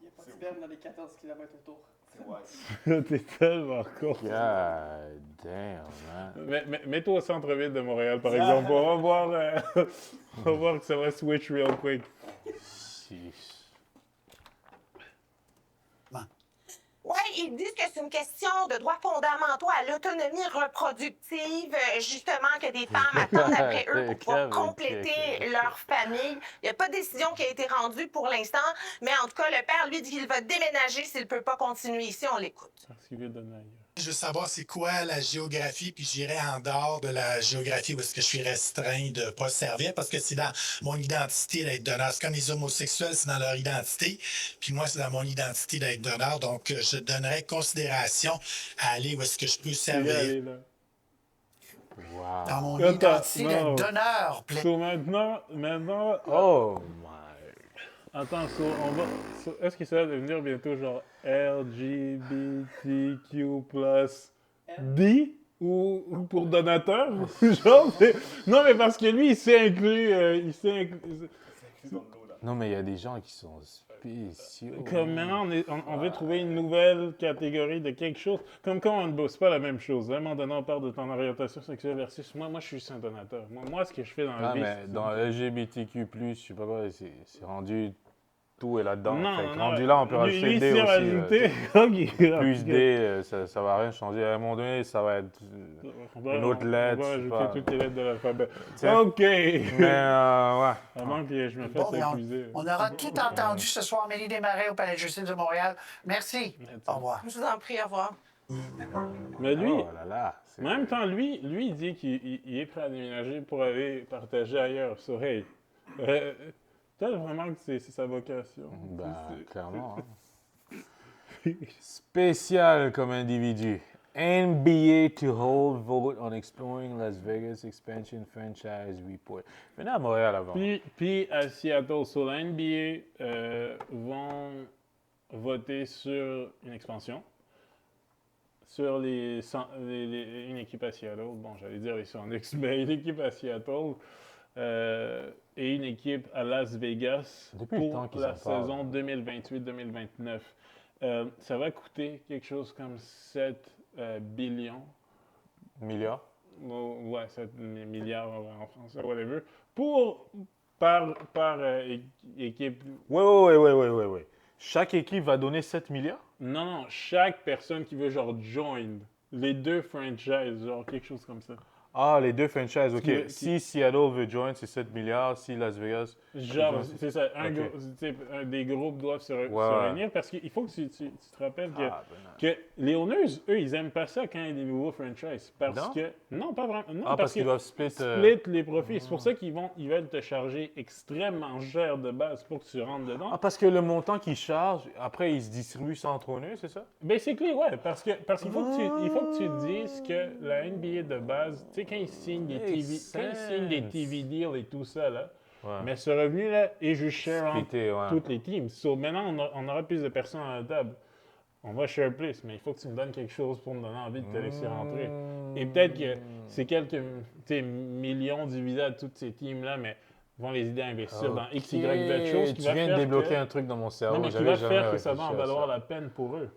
Il n'y a pas de sperme dans les 14 km autour. T'es tellement con. God damn, man. Mets-toi au centre-ville de Montréal, par exemple. On va voir que ça va switch real quick. Oui, ils disent que c'est une question de droits fondamentaux à l'autonomie reproductive, justement, que des femmes attendent après eux pour pouvoir compléter leur famille. Il n'y a pas de décision qui a été rendue pour l'instant, mais en tout cas, le père, lui, dit qu'il va déménager s'il ne peut pas continuer ici. On l'écoute. Parce qu'il veut donner ailleurs. Je veux savoir c'est quoi la géographie, puis j'irai en dehors de la géographie où est-ce que je suis restreint de ne pas servir, parce que c'est dans mon identité d'être donneur. C'est comme les homosexuels, c'est dans leur identité, puis moi, c'est dans mon identité d'être donneur, donc je donnerais considération à aller où est-ce que je peux servir. Wow. Dans mon identité d'être donneur. So maintenant... Oh my... Attends, est-ce que ça va devenir bientôt genre LGBTQ+, D ou pour donateur? Genre, non, mais parce que lui, il s'est inclus... Non, mais il y a des gens qui sont spéciaux. Comme maintenant, on veut trouver une nouvelle catégorie de quelque chose. Comme quand on ne bosse pas la même chose. À un moment donné, on parle de ton orientation sexuelle versus moi, je suis juste un donateur. Moi, ce que je fais dans la vie... mais dans LGBTQ+, je sais pas quoi, c'est rendu... Tout est là-dedans. Rendu là, on peut rajouter D aussi. Plus D, ça va rien changer. À un moment donné, ça va être une autre lettre. On va ajouter toutes les lettres de l'alphabet. Tiens. OK! Mais, ouais. Avant que je me fasse accuser. On aura tout entendu ce soir. Amélie Desmarais au Palais de justice de Montréal. Merci. Au revoir. Je vous en prie, au revoir. Mais lui, oh là là, en même temps, lui, il dit qu'il est prêt à déménager pour aller partager ailleurs. So, hey, peut-être vraiment que c'est sa vocation. Ben, clairement. Hein. Spécial comme individu. NBA to hold vote on exploring Las Vegas expansion franchise report. Venez à Montréal avant. Puis à Seattle, sur la NBA vont voter sur une expansion. Sur une équipe à Seattle. Bon, j'allais dire les Sonics, mais une équipe à Seattle. Et une équipe à Las Vegas pour la saison 2028-2029. Ça va coûter quelque chose comme 7 billions. Milliards? Ouais, 7 milliards en français, whatever. Par équipe. Ouais. Chaque équipe va donner 7 milliards? Non, chaque personne qui veut genre join. Les deux franchises, genre quelque chose comme ça. Ah, les deux franchises, OK. Si Seattle veut join, c'est 7 milliards. Si Las Vegas... Genre, c'est ça. Des groupes doivent se réunir parce qu'il faut que tu te rappelles que les owners, eux, ils aiment pas ça quand il y a des nouveaux franchises. Non, pas vraiment. Non, parce qu'ils doivent split les profits. C'est pour ça qu'ils veulent te charger extrêmement cher de base pour que tu rentres dedans. Ah, parce que le montant qu'ils chargent, après, ils se distribuent entre eux, c'est ça? Basically, ouais. Parce qu'il faut que tu te dises que la NBA de base, tu sais, quand ils signent des TV deals et tout ça, là, mais ce revenu-là est juste cher entre toutes les teams. So, maintenant, on aura plus de personnes à la table. On va share plus, mais il faut que tu me donnes quelque chose pour me donner envie de te laisser rentrer. Et peut-être que c'est quelques millions divisés à toutes ces teams-là, mais vont les aider à investir dans X, Y, Z choses. Tu viens de débloquer un truc dans mon cerveau. Non, mais qui va faire que ça va en valoir la peine pour eux.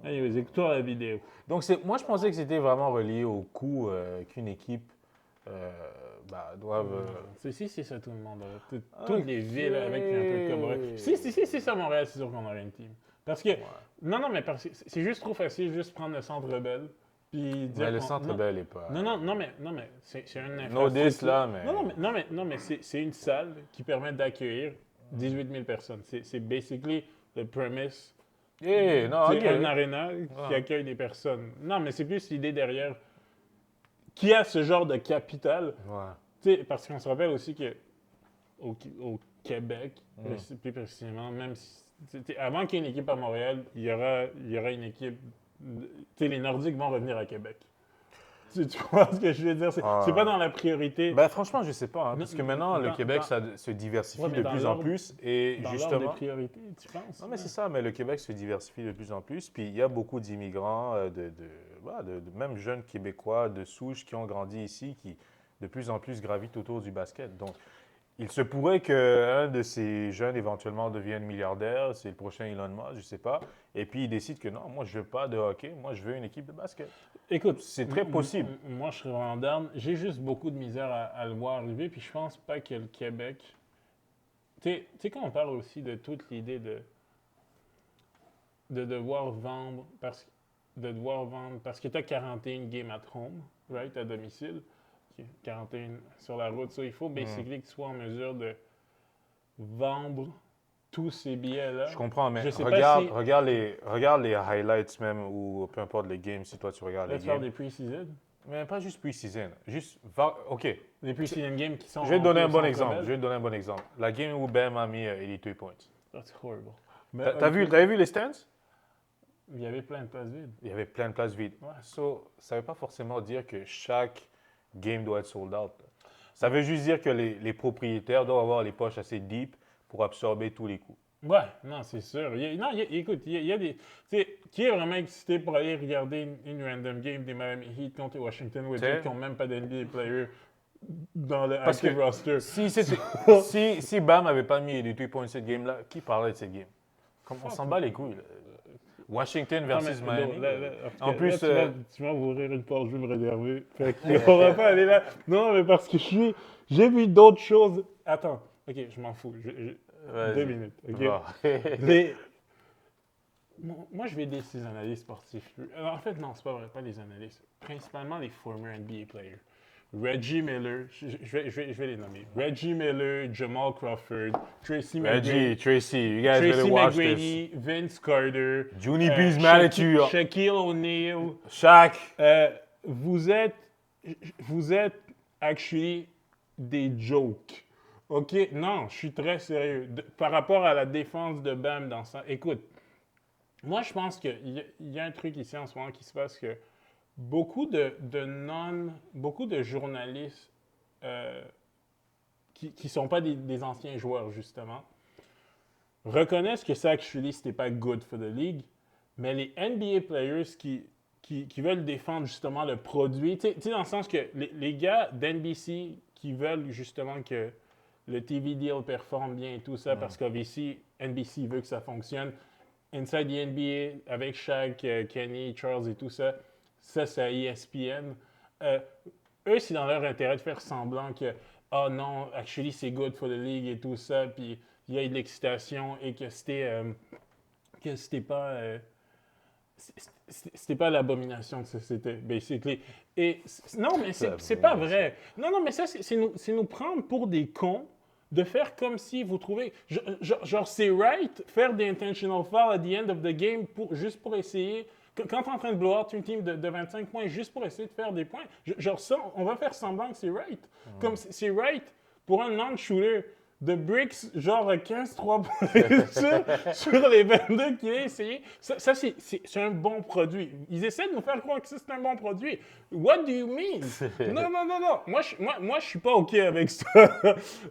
Anyways, écoute-toi la vidéo. Donc, moi, je pensais que c'était vraiment relié au coût qu'une équipe doivent... Si, c'est ça tout le monde. Toutes les villes avec un peu comme Montréal. Si, c'est ça Montréal, c'est sûr qu'on aurait une team. Parce que... Non, mais c'est juste trop facile, juste prendre le Centre Bell. Puis dire mais le Centre Bell n'est pas... Non, mais c'est une infrastructure. No diss, là, mais... Non, mais c'est une salle qui permet d'accueillir 18 000 personnes. C'est basically le premise. C'est un aréna qui accueille des personnes. Non, mais c'est plus l'idée derrière qui a ce genre de capital. Parce qu'on se rappelle aussi que au Québec, plus précisément, même si, avant qu'il y ait une équipe à Montréal, il y aura une équipe. Les Nordiques vont revenir à Québec. Tu vois ce que je veux dire? C'est pas dans la priorité. Franchement, je sais pas. Parce que maintenant, le Québec ça se diversifie de plus en plus. Et dans justement. l'ordre des priorités, tu penses? Non, mais c'est ça. Mais le Québec se diversifie de plus en plus. Puis il y a beaucoup d'immigrants, de même jeunes Québécois de souche qui ont grandi ici, qui de plus en plus gravitent autour du basket. Donc, il se pourrait qu'un de ces jeunes éventuellement devienne milliardaire, c'est le prochain Elon Musk, je ne sais pas, et puis il décide que non, moi je ne veux pas de hockey, moi je veux une équipe de basket. Écoute, c'est très possible. Moi je serais vraiment down. J'ai juste beaucoup de misère à le voir arriver, puis je pense pas que le Québec... Tu sais, quand on parle aussi de toute l'idée de devoir vendre parce que tu as 41 games at home, right, à domicile. 41 sur la route. Il faut basically que tu sois en mesure de vendre tous ces billets-là. Je comprends, mais regarde les highlights même ou peu importe les games si toi tu regardes les games. Faire des pre-season? Mais pas juste pre-season. OK. Les pre-season games qui sont... Je vais te donner un bon exemple. La game où Bam a mis 82 points. That's horrible. T'avais vu les stands? Il y avait plein de places vides. Il y avait plein de places vides. Ouais. Ça ne veut pas forcément dire que chaque game doit être sold out. Ça veut juste dire que les propriétaires doivent avoir les poches assez deep pour absorber tous les coups. Ouais, non, c'est sûr. Écoute, il y a des... Qui est vraiment excité pour aller regarder une random game des Miami Heat contre les Washington Wizards qui n'ont même pas d'NBA player dans le active roster? Si Bam n'avait pas mis les 3 points de cette game-là, qui parlait de cette game? On s'en bat les couilles. Là. Washington versus Miami. En plus, tu vas ouvrir une porte, je vais me réserver. On va pas aller là. Non, mais parce que j'ai vu d'autres choses. Attends, ok, je m'en fous. 2 minutes. Okay? Moi, je vais aider ces analystes sportifs. En fait, non, c'est pas vrai, pas les analystes. Principalement les former NBA players. Reggie Miller, je vais les nommer. Reggie Miller, Jamal Crawford, Tracy McGrady, Vince Carter, Junie B's mad at you. Shaquille O'Neal. Shaq. Vous êtes actually des jokes. OK? Non, je suis très sérieux. Par rapport à la défense de Bam dans ça. Écoute, moi, je pense qu'il y a un truc ici en ce moment qui se passe que beaucoup de journalistes qui ne sont pas des anciens joueurs, justement, reconnaissent que ça, actually, c'était pas good for the league, mais les NBA players qui veulent défendre, justement, le produit, tu sais, dans le sens que les gars d'NBC qui veulent, justement, que le TV deal performe bien et tout ça, parce qu'NBC veut que ça fonctionne. Inside the NBA, avec Shaq, Kenny, Charles et tout ça, ça, c'est à ESPN. Eux, c'est dans leur intérêt de faire semblant que « Oh non, actually, c'est good for the league et tout ça, puis il y a de l'excitation et que c'était pas l'abomination que c'était, basically. » Et non, mais c'est pas vrai. Non, mais ça, c'est nous prendre pour des cons de faire comme si vous trouvez... Genre, c'est right, faire des intentional fouls at the end of the game juste pour essayer... Quand tu es en train de blow out une team de 25 points juste pour essayer de faire des points, genre ça, on va faire semblant que c'est right. Comme c'est right pour un non-shooter de bricks, genre 15-3 points sur les 22 qu'il a essayé. Ça c'est un bon produit. Ils essaient de nous faire croire que c'est un bon produit. What do you mean? Non. Moi, je suis pas OK avec ça.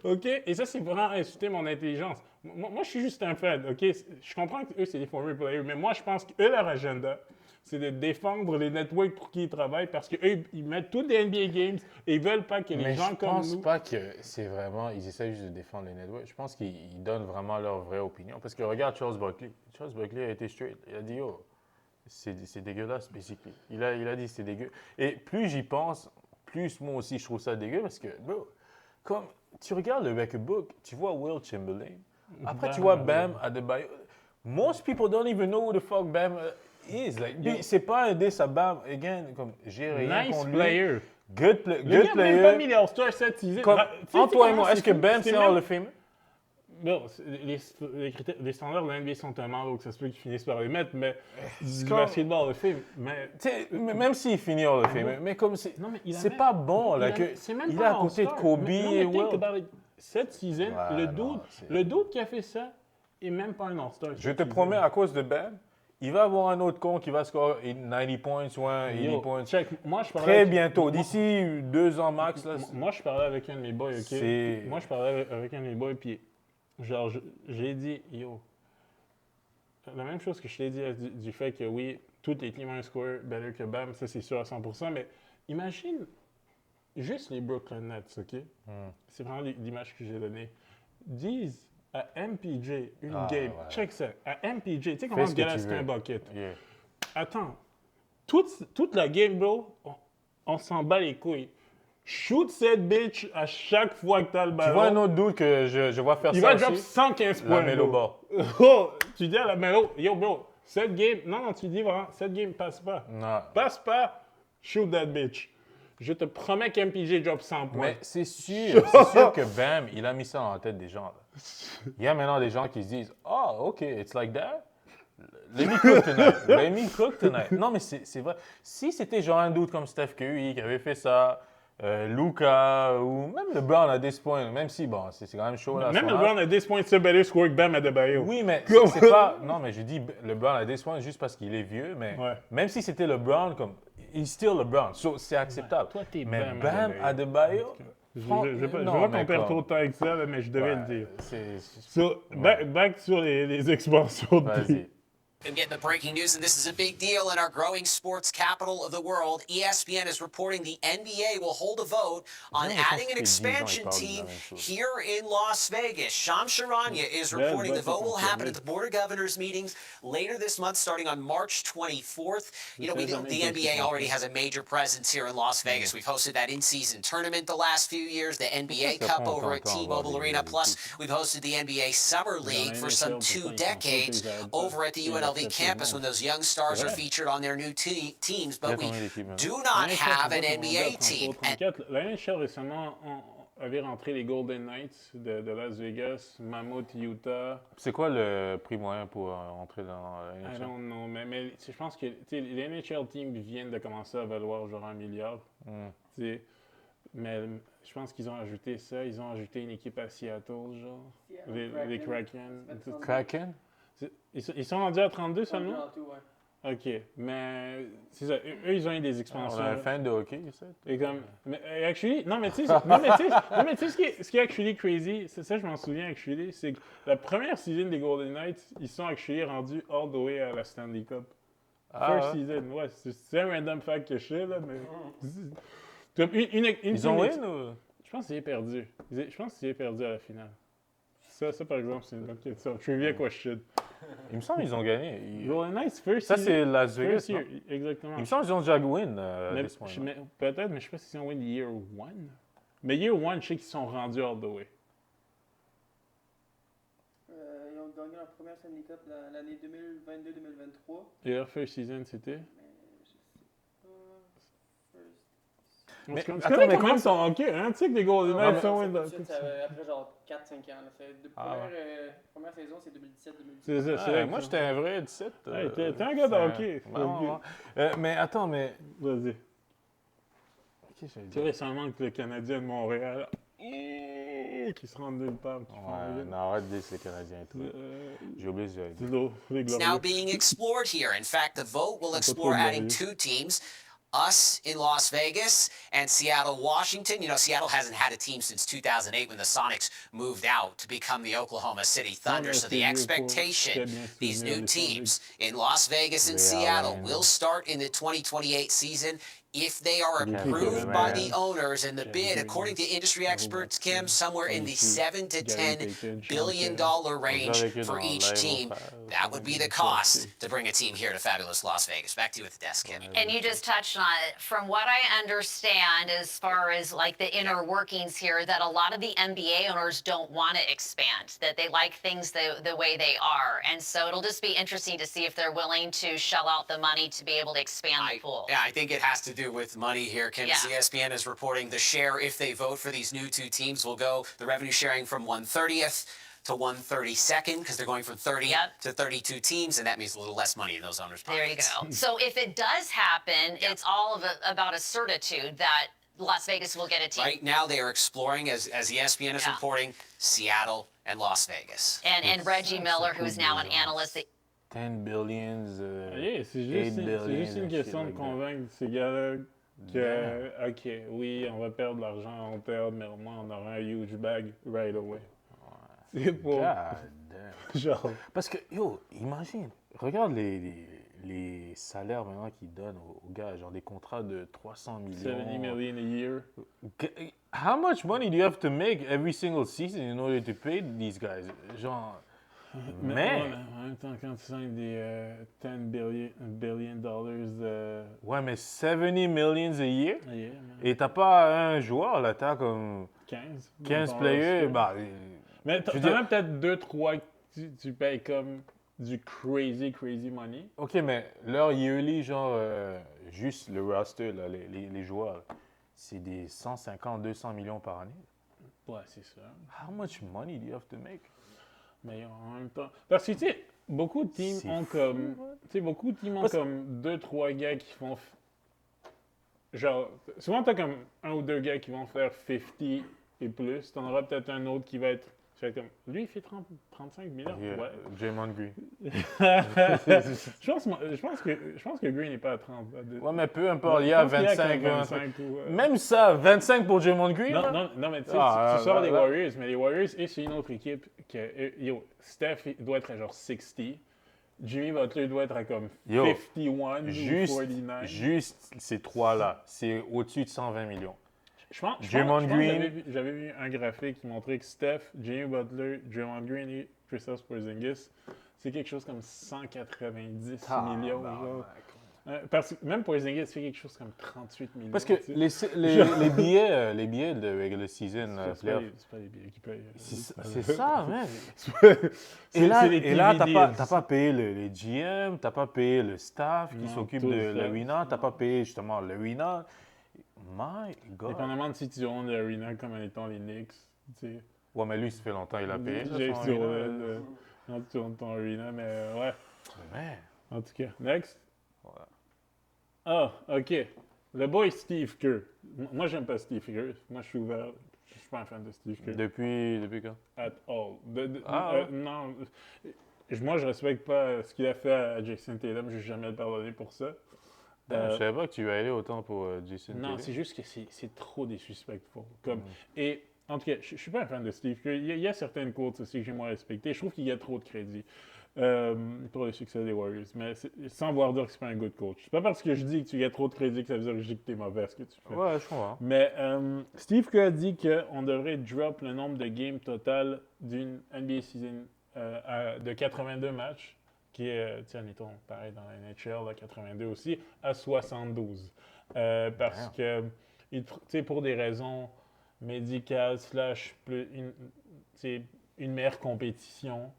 OK? Et ça, c'est vraiment insulter mon intelligence. Moi, je suis juste un fan. OK? Je comprends qu'eux, c'est des former players, mais moi, je pense qu'eux, leur agenda, c'est de défendre les networks pour qui ils travaillent parce qu'eux, ils mettent tous des NBA games et ils veulent pas que les gens comme nous... Mais je pense pas que c'est vraiment... Ils essaient juste de défendre les networks. Je pense qu'ils donnent vraiment leur vraie opinion. Parce que regarde Charles Barkley. Charles Barkley a été straight. Il a dit « Oh, c'est dégueulasse, basically. » Il a dit « C'est dégueu. » Et plus j'y pense, plus moi aussi, je trouve ça dégueu parce que, bro, comme tu regardes le record book, tu vois Will Chamberlain. Après, tu vois Bam Adebayo. Most people don't even know who the fuck Bam is. Like, puis c'est pas un diss à Bam. Again, comme j'ai rien Nice contre player. lui. Good Le gars n'a même player. pas mis les All-Stars cette season. Comme, entre toi et moi, est-ce que Bam c'est Hall le of Famer? Non, les standards de l'NBA sont tellement hauts que ça se peut qu'ils finissent par les mettre, mais du comme- basketball Hall of Fame, mais... Même s'il finit Hall of Famer, mais comme c'est Non, mais il a c'est même- pas bon là que c'est même il pas est à côté de All-Star. Kobe Mais non, et mais think Will. about it. Cette season, Ouais, non, le dude qui a fait ça est même pas un All-Star. Je te promets, à cause de Bam, il va avoir un autre con qui va scorer 90 points ou 80 points. Check. Moi, je parlais Très avec- bientôt, moi- d'ici 2 ans max. Là, Moi, je parlais avec un de mes boys, OK? C'est- Moi, je parlais avec un de mes boys, puis genre, j'ai dit, yo, la même chose que je t'ai dit du fait que oui, tous les teams ont un score better que Bam, ça c'est sûr à 100%, mais imagine juste les Brooklyn Nets, OK? C'est vraiment l'image que j'ai donnée. Disent à MPJ une game, check ça, à MPJ, tu sais comment ce gars-là c'est un bucket. Yeah. Attends, toute la game, bro, on s'en bat les couilles. Shoot cette bitch à chaque fois que t'as le ballon. Tu vois un autre doute que je vois faire Il ça va aussi? drop 115 points. La Melo bro. Ball. Oh, tu dis à la Melo, yo bro, cette game, non, tu dis vraiment, cette game passe pas. Non. Passe pas, shoot that bitch. Je te promets qu'MPJ drop 100 points. Mais c'est sûr que Bam, il a mis ça dans la tête des gens. Là. Il y a maintenant des gens qui se disent, oh, OK, it's like that. Let me cook tonight. Let me cook tonight. Non, mais c'est vrai. Si c'était genre un doute comme Steph Curry qui avait fait ça, Luka ou même LeBron à this point, même si, bon, c'est quand même chaud là. Même LeBron à 10 points, c'est better score que Bam Adebayo. Oui, mais c'est pas... Non, mais je dis LeBron à this point juste parce qu'il est vieux, mais même si c'était LeBron, comme... He's still LeBron, so c'est acceptable. Toi, t'es mais Bam Adebayo... Je vois qu'on perd trop de temps avec ça, là, mais je devais le dire. So, back sur les expansions de Vas-y. I'm getting the breaking news, and this is a big deal in our growing sports capital of the world. ESPN is reporting the NBA will hold a vote on adding an expansion team here in Las Vegas. Shams Charania is reporting the vote will happen at the Board of Governors meetings later this month, starting on March 24th. You know, the NBA already has a major presence here in Las Vegas. We've hosted that in-season tournament the last few years, the NBA Cup over at T-Mobile Arena. Plus, we've hosted the NBA Summer League for some 2 decades over at the UNLV campus when those young stars are featured on their new teams, but we do not have an NBA team. La NHL récemment avait rentré les Golden Knights de Las Vegas, Mammoth, Utah. C'est quoi le prix moyen pour entrer dans la NHL? I don't know, mais je pense que les NHL teams viennent de commencer à valoir genre 1 milliard. Mais je pense qu'ils ont ajouté ça. Ils ont ajouté une équipe à Seattle, genre. Les Kraken. Kraken? Ils sont rendus à 32 seulement? OK, mais c'est ça. Eux, ils ont eu des expansions. On a un fan de hockey, ça? Et comme, mais actually, non, mais tu sais, ce qui est actually crazy, c'est ça, je m'en souviens actually, c'est que la première saison des Golden Knights, ils sont actually rendus all the way à la Stanley Cup. First season, ouais, c'est un random fact que je sais, là, mais... Comme Ils ont win ou? Je pense qu'ils ont perdu. Je pense qu'ils ont perdu à la finale. Ça, par exemple, c'est une bonne question. Trivia question. Il me semble qu'ils ont gagné. Golden Knights, first Ça, season. c'est Las Vegas, First year, exactement. Il me semble qu'ils ont déjà win Peut-être, mais je ne sais pas s'ils ont win year one. Mais year one, je sais qu'ils sont rendus all the way. Ils ont gagné leur première Stanley Cup l'année 2022-2023. Et leur first season, c'était? Mais tu connais quand même ton hockey, hein? Tu sais que les Golden Knights sont win. Après genre 4-5 ans. Première saison, c'est 2017-2018. C'est ça, c'est moi, j'étais un vrai 17. T'es un gars de hockey. Mais attends, mais... Vas-y. C'est récemment que le Canadien de Montréal qui se rend nulle part. Arrête de dire les Canadiens et tout. J'ai oublié ce It's now being explored here. In fact, the vote will explore adding 2 teams. Us in Las Vegas and Seattle, Washington. You know, Seattle hasn't had a team since 2008 when the Sonics moved out to become the Oklahoma City Thunder. So the expectation, these new teams in Las Vegas and Seattle will start in the 2028 season. if they are approved by the owners, and the bid, according to industry experts, Kim, somewhere in the $7 to $10 billion range for each team. That would be the cost to bring a team here to fabulous Las Vegas. Back to you at the desk, Kim. And you just touched on it. From what I understand, as far as like the inner workings here, that a lot of the NBA owners don't want to expand, that they like things the way they are. And so it'll just be interesting to see if they're willing to shell out the money to be able to expand the pool. Yeah, I think it has to do with money here, Kim. Yeah. ESPN is reporting the share, if they vote for these new two teams, will go the revenue sharing from 1/30th to 1/32nd, because they're going from 30 to 32 teams, and that means a little less money in those owners' pockets. There you go. So if it does happen, it's all about a certitude that Las Vegas will get a team. Right now, they are exploring, as ESPN is reporting, Seattle and Las Vegas. And Reggie Miller, who's now an analyst. 10 billions, c'est 8 juste billions. une question de convaincre ces gars-là que, OK, oui, on va perdre l'argent à long terme, mais au moins on aura un huge bag right away. C'est pour... Genre... Parce que, yo, imagine, regarde les salaires maintenant qu'ils donnent aux gars, genre des contrats de 300 millions. 70 million a year. How much money do you have to make every single season in order to pay these guys? Genre... Mais en même temps, quand tu signes des $10 billion de... Ouais, mais 70 millions a year? Yeah, et t'as pas un joueur, là, t'as comme... 15 players, bah... Mais t'as même peut-être 2-3 que tu payes comme du crazy money. OK, mais leur yearly, genre, juste le roster, là, les joueurs, c'est des 150-200 millions par année. Ouais, c'est ça. How much money do you have to make? Mais en même temps... Parce que, tu sais, beaucoup de teams ont comme... Tu sais, beaucoup de teams ont comme 2-3 gars qui font... Genre, souvent, t'as comme 1 ou 2 gars qui vont faire 50 et plus. T'en auras peut-être un autre qui va être... Comme, lui, il fait 35 millions. Yeah, ouais. Draymond Green. je pense que Green n'est pas à 30. Ouais, mais peu importe, il y a 25. Même ça, 25 pour Draymond Green? Non, mais tu sais, tu sors des Warriors, mais les Warriors, c'est une autre équipe que... Steph doit être à genre 60. Jimmy Butler doit être à comme 51 ou 49. Juste ces trois-là, c'est au-dessus de 120 millions. Je pense Green. J'avais vu un graphique qui montrait que Steph, Jimmy Butler, Draymond Green et Kristaps Porzingis, c'est quelque chose comme 190 millions. Parce que même Porzingis fait quelque chose comme 38 millions. Parce que les billets de regular season, c'est pas les billets qui payent. C'est ça, man. Et là, t'as pas payé les GM, t'as pas payé le staff qui s'occupe de l'arena, t'as pas payé justement l'arena. My God. Dépendamment de si tu owns l'arena comme en étant les Knicks. T'sais. Ouais, mais lui, ça fait longtemps il a payé. J'ai quand tu owns ton arena, mais ouais. Mais... En tout cas, next. Voilà. Ah, OK. Le boy Steve Kerr. Moi, j'aime pas Steve Kerr. Moi, je suis ouvert. Je suis pas un fan de Steve Kerr. Depuis quand? At all. Ouais. Non. Moi, je respecte pas ce qu'il a fait à Jason Tatum. Je vais jamais le pardonner pour ça. Je savais pas que tu allais autant pour Jason Tatum. Non, c'est juste que c'est trop disrespectful. Et en tout cas, je suis pas un fan de Steve Kerr. Il y a certaines quotes aussi que j'ai moins respectées. Je trouve qu'il y a trop de crédit pour le succès des Warriors. Mais sans vouloir dire que c'est pas un good coach. C'est pas parce que je dis que tu y as trop de crédit que ça veut dire que je dis que t'es mauvais à ce que tu fais. Ouais, je comprends. Mais Steve Kerr a dit qu'on devrait drop le nombre de games total d'une NBA season de 82 matchs. Qui est, tiens, mettons, pareil dans la NHL, à 82 aussi, à 72. Parce que, tu sais, pour des raisons médicales, une meilleure compétition,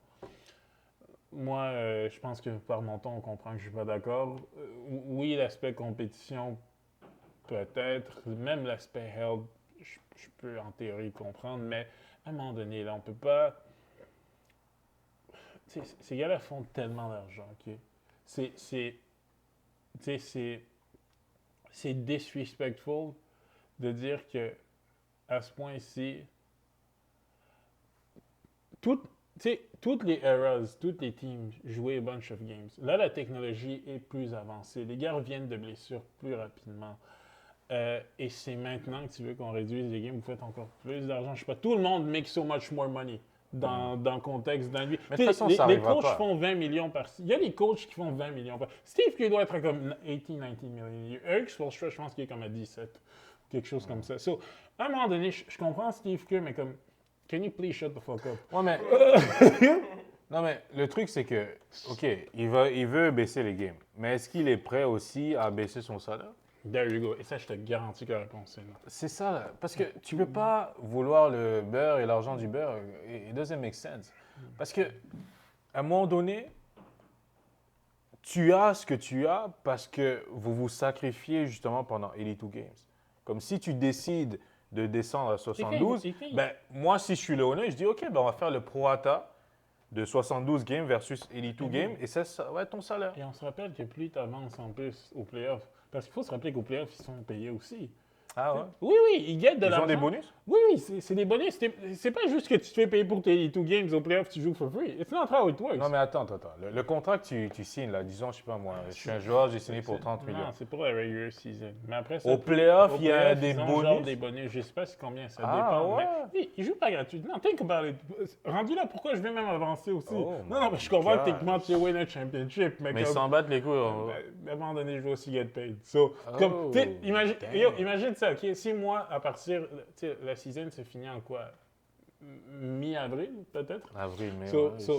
moi, je pense que par mon ton, on comprend que je ne suis pas d'accord. Oui, l'aspect compétition, peut-être, même l'aspect health, je peux en théorie comprendre, mais à un moment donné, là, on ne peut pas... Ces gars-là font tellement d'argent, OK? C'est disrespectful de dire que à ce point-ci, toutes les eras, toutes les teams jouaient a bunch of games. Là, la technologie est plus avancée. Les gars reviennent de blessures plus rapidement. Et c'est maintenant que tu veux qu'on réduise les games, vous faites encore plus d'argent. Je sais pas, tout le monde make so much more money. dans le contexte d'un lui. Mais de toute façon, ça les arrivera coachs pas. font 20 millions par... Il y a des coachs qui font 20 millions par... Steve Kerr doit être comme 18, 19 millions. Eric Spoelstra, je pense qu'il est comme à 17. Quelque chose comme ça. So, à un moment donné, je comprends Steve Kerr, mais comme... Can you please shut the fuck up? Ouais, mais... Non, mais le truc, c'est que, OK, il veut baisser les games. Mais est-ce qu'il est prêt aussi à baisser son salaire? There you go. Et ça, je te garantis que la réponse est non. C'est ça, là. Parce que tu peux pas vouloir le beurre et l'argent du beurre. It doesn't make sense. Parce que, à un moment donné, tu as ce que tu as parce que vous vous sacrifiez justement pendant 82 Games. Comme si tu décides de descendre à 72, ben, moi, si je suis le owner, je dis, OK, ben, on va faire le prorata de 72 games versus 82 games, et ça va être ton salaire. Et on se rappelle que plus tu avances en plus aux playoffs, parce qu'il faut se rappeler qu'aux playoffs, ils sont payés aussi. Ah ouais? Oui, ils gagnent de l'argent. Ils ont des bonus? Oui, c'est des bonus. C'est pas juste que tu te fais payer pour tes 2 games aux playoffs, tu joues for free. It's not how it works. Non, mais attends. Le contrat que tu signes, là, disons, je sais pas moi, je suis un joueur, j'ai signé pour 30 millions. Non, c'est pour la regular season. Mais après, au playoff, il y a des bonus? Genre des bonus. Je sais pas combien ça dépend. Ouais. Mais ils jouent pas gratuitement. Think about it. Rendu là, pourquoi je vais même avancer aussi? Oh non, mais je comprends que techniquement, tu win a championship. Mais ils s'en battent les couilles. À un moment donné, je vais aussi get paid. So, imagine ça, OK? Si moi, à partir, la season se finit en quoi? Mi-avril, peut-être? Avril, mai.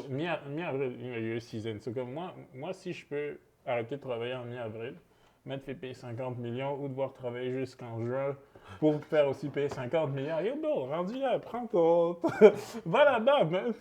Mi-avril, il y a eu season. So, comme moi, si je peux arrêter de travailler en mi-avril, mettre fait payer 50 millions ou devoir travailler jusqu'en juin pour faire aussi payer 50 millions, yo, bro, rendu là, prends ton... Va là-bas, man!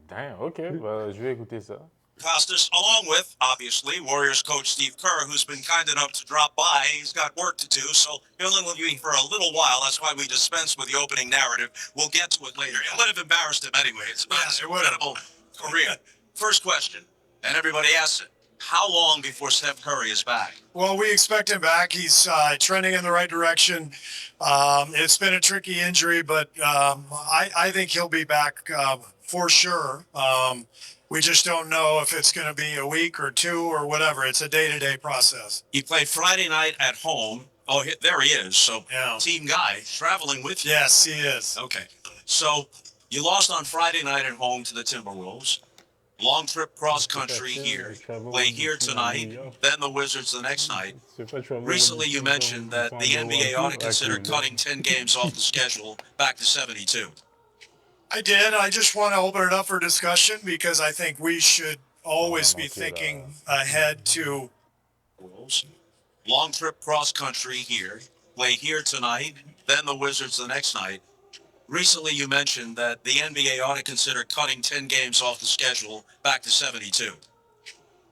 Damn, OK, je vais écouter ça. Costas, along with, obviously, Warriors coach Steve Kerr, who's been kind enough to drop by. He's got work to do, so he'll only be for a little while. That's why we dispense with the opening narrative. We'll get to it later. It would have embarrassed him anyway. It's about his incredible career. First question, and everybody asks it. How long before Steph Curry is back? Well, we expect him back. He's trending in the right direction. It's been a tricky injury, but I think he'll be back for sure. We just don't know if it's going to be a week or two or whatever. It's a day-to-day process. He played Friday night at home. Oh, there he is. So, team guy traveling with you. Yes, he is. Okay. So, you lost on Friday night at home to the Timberwolves. Long trip cross country here. Play here tonight, then the Wizards the next night. Recently, you mentioned that the NBA ought to consider cutting 10 games off the schedule back to 72. I did. I just want to open it up for discussion because I think we should always be thinking ahead to... Long trip cross country here. Play here tonight, then the Wizards the next night. Recently, you mentioned that the NBA ought to consider cutting 10 games off the schedule back to 72.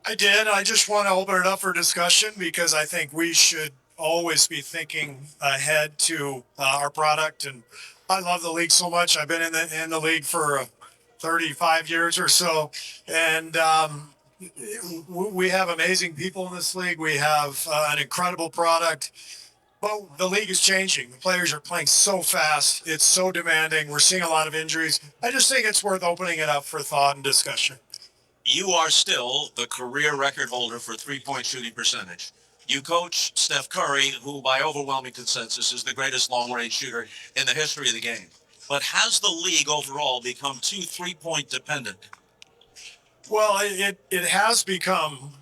I did. I just want to open it up for discussion because I think we should always be thinking ahead to our product. And I love the league so much. I've been in the league for 35 years or so. And we have amazing people in this league. We have an incredible product. But the league is changing. The players are playing so fast. It's so demanding. We're seeing a lot of injuries. I just think it's worth opening it up for thought and discussion. You are still the career record holder for three-point shooting percentage. You coach Steph Curry, who by overwhelming consensus is the greatest long-range shooter in the history of the game. But has the league overall become too three-point dependent? Well, it has become